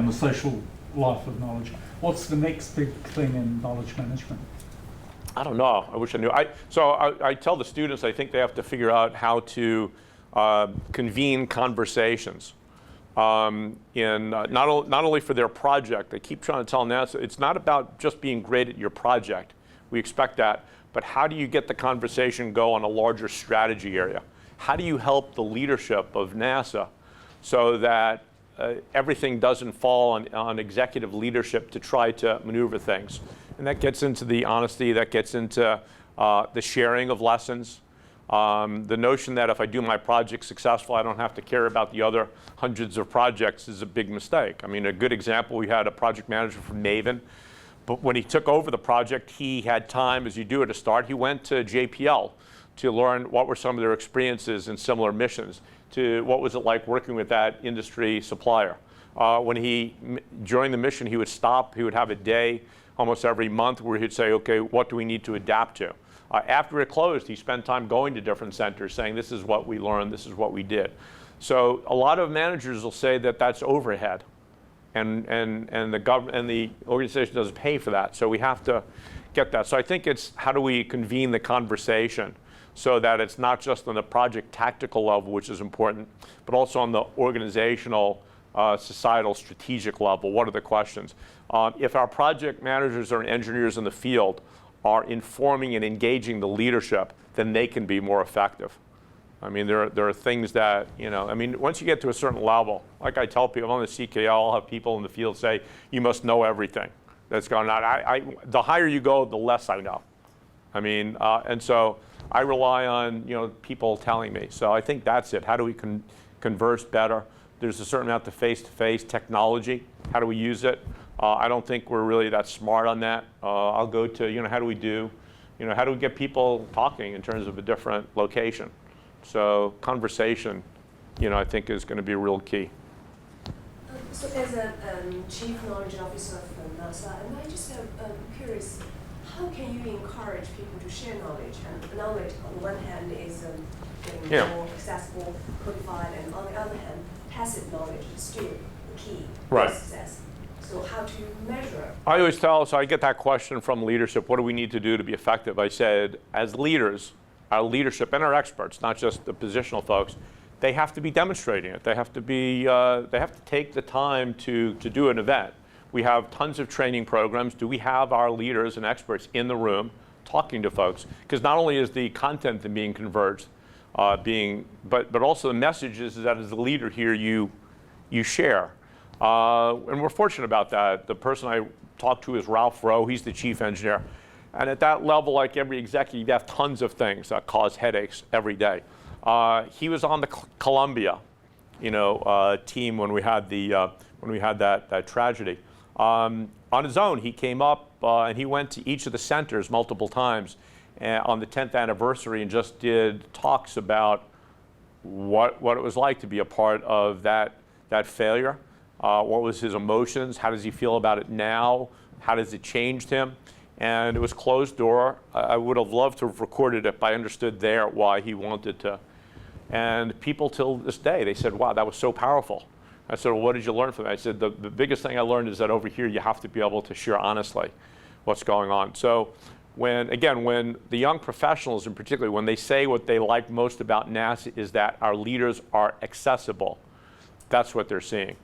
the social life of knowledge. What's the next big thing in knowledge management? I don't know. I wish I knew. I tell the students I think they have to figure out how to convene conversations in not only for their project. I keep trying to tell NASA it's not about just being great at your project. We expect that, but how do you get the conversation go on a larger strategy area? How do you help the leadership of NASA so that everything doesn't fall on executive leadership to try to maneuver things? And that gets into the honesty, that gets into the sharing of lessons. The notion that if I do my project successful, I don't have to care about the other hundreds of projects is a big mistake. A good example, we had a project manager from Maven, but when he took over the project, he had time, as you do at a start, he went to JPL to learn what were some of their experiences in similar missions, to what was it like working with that industry supplier. During the mission, he would stop, he would have a day almost every month where he'd say, okay, what do we need to adapt to? After it closed, he spent time going to different centers saying, this is what we learned, this is what we did. So a lot of managers will say that that's overhead, and the government and the organization doesn't pay for that. So we have to get that. So I think it's how do we convene the conversation so that it's not just on the project tactical level, which is important, but also on the organizational, societal, strategic level. What are the questions? If our project managers or engineers in the field are informing and engaging the leadership, then they can be more effective. There are things that, once you get to a certain level, like I tell people on the CKL, I'll have people in the field say, you must know everything. that's going on. The higher you go, the less I know. I mean, and so I rely on people telling me. So I think that's it. How do we converse better? There's a certain amount of face-to-face technology. How do we use it? I don't think we're really that smart on that. I'll go to how do we do, how do we get people talking in terms of a different location? So conversation, I think is going to be a real key. So as a Chief Knowledge Officer of NASA, and I just am curious, how can you encourage people to share knowledge? And knowledge, on the one hand, is getting more accessible, codified, and on the other hand, tacit knowledge is still the key to success. So how to measure? I always tell, so I get that question from leadership, what do we need to do to be effective? I said, as leaders, our leadership and our experts, not just the positional folks, they have to be demonstrating it. They have to be, they have to take the time to do an event. We have tons of training programs. Do we have our leaders and experts in the room talking to folks? Because not only is the content being converged, but also the message is that as a leader here, you share. And we're fortunate about that. The person I talked to is Ralph Rowe. He's the chief engineer. And at that level, like every executive, you have tons of things that cause headaches every day. He was on the Columbia, team when we had that tragedy. On his own, he came up and he went to each of the centers multiple times on the 10th anniversary and just did talks about what it was like to be a part of that failure. What was his emotions? How does he feel about it now? How does it change him? And it was closed door. I would have loved to have recorded it, but I understood there why he wanted to. And people till this day, they said, wow, that was so powerful. I said, well, what did you learn from that? I said, the biggest thing I learned is that over here you have to be able to share honestly what's going on. So when the young professionals in particular, when they say what they like most about NASA is that our leaders are accessible, that's what they're seeing.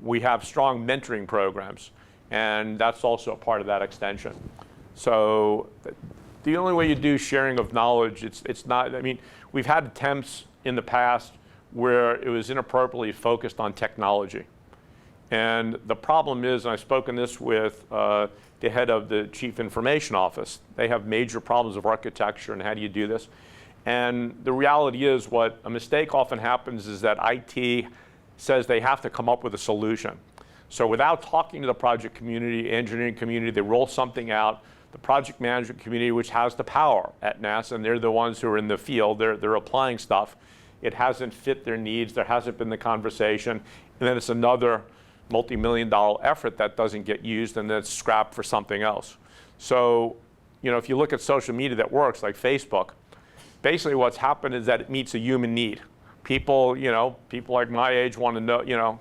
We have strong mentoring programs, and that's also a part of that extension. So the only way you do sharing of knowledge, it's not, I mean, we've had attempts in the past where it was inappropriately focused on technology. And the problem is, and I've spoken this with the head of the Chief Information Office, they have major problems of architecture and how do you do this? And the reality is what a mistake often happens is that IT says they have to come up with a solution. So without talking to the project community, engineering community, they roll something out. The project management community, which has the power at NASA, and they're the ones who are in the field, they're applying stuff. It hasn't fit their needs, there hasn't been the conversation, and then it's another multi-million-dollar effort that doesn't get used and then it's scrapped for something else. So, if you look at social media that works, like Facebook, basically what's happened is that it meets a human need. People, people like my age want to know,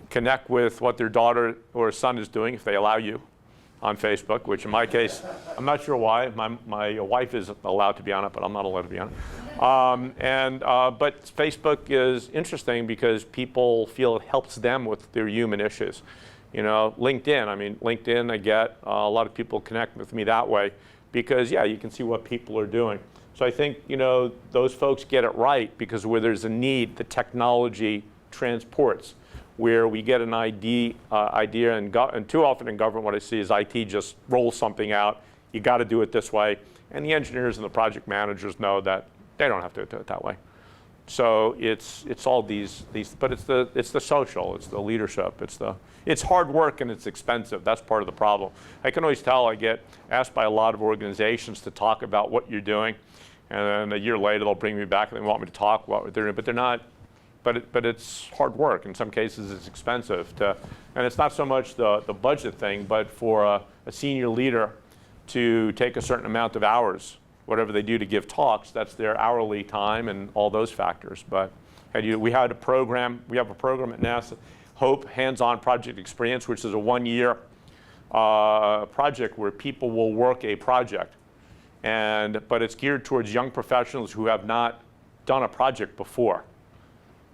connect with what their daughter or son is doing if they allow you on Facebook, which in my case, I'm not sure why. My wife is allowed to be on it, but I'm not allowed to be on it. But Facebook is interesting because people feel it helps them with their human issues. LinkedIn, I get a lot of people connect with me that way because, you can see what people are doing. So I think, those folks get it right because where there's a need, the technology transports. Where we get an idea, and too often in government what I see is IT just rolls something out, you got to do it this way, and the engineers and the project managers know that they don't have to do it that way. So it's all these, but it's the social, it's the leadership, it's hard work and it's expensive. That's part of the problem. I can always tell I get asked by a lot of organizations to talk about what you're doing, and then a year later they'll bring me back and they want me to talk about what they're doing, but they're not. But it's hard work. In some cases, it's expensive and it's not so much the budget thing, but for a senior leader to take a certain amount of hours, whatever they do to give talks, that's their hourly time and all those factors. But we have a program at NASA, HOPE, Hands-On Project Experience, which is a 1-year project where people will work a project, but it's geared towards young professionals who have not done a project before.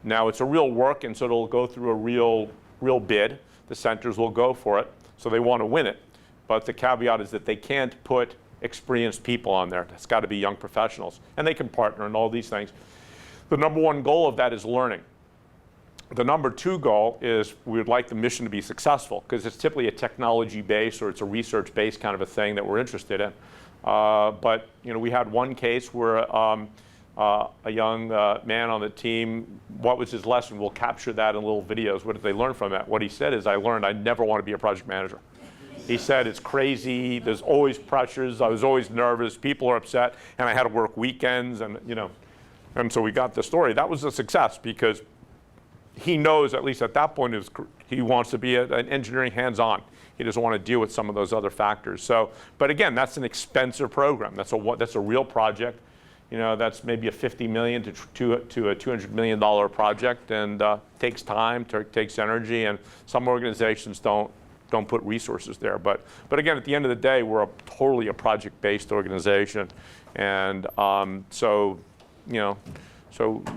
Now it's a real work, and so it'll go through a real bid. The centers will go for it, so they want to win it. But the caveat is that they can't put experienced people on there. It's got to be young professionals, and they can partner and all these things. The number one goal of that is learning. the number 2 goal is we would like the mission to be successful, because it's typically a technology-based or it's a research-based kind of a thing that we're interested in. But we had one case where a young man on the team, what was his lesson? We'll capture that in little videos. What did they learn from that? What he said is, I learned I never want to be a project manager. He said, it's crazy, there's always pressures, I was always nervous, people are upset, and I had to work weekends, and and so we got the story. That was a success, because he knows, at least at that point, he wants to be an engineering hands-on. He doesn't want to deal with some of those other factors. So, but again, that's an expensive program. That's a real project. That's maybe a $50 million to a $200 million project, and takes time, takes energy, and some organizations don't put resources there. But again, at the end of the day, we're totally a project-based organization, and so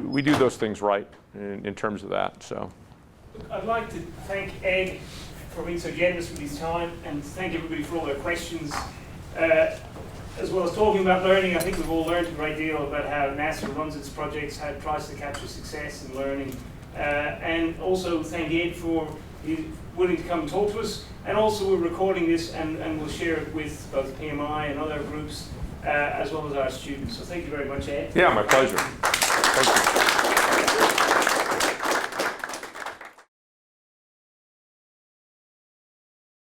we do those things right in terms of that. So I'd like to thank Ed for being so generous with his time, and thank everybody for all their questions. As well as talking about learning, I think we've all learned a great deal about how NASA runs its projects, how it tries to capture success in learning. And also thank Ed for being willing to come and talk to us. And also we're recording this and we'll share it with both PMI and other groups, as well as our students. So thank you very much, Ed. Yeah, my pleasure. Thank you.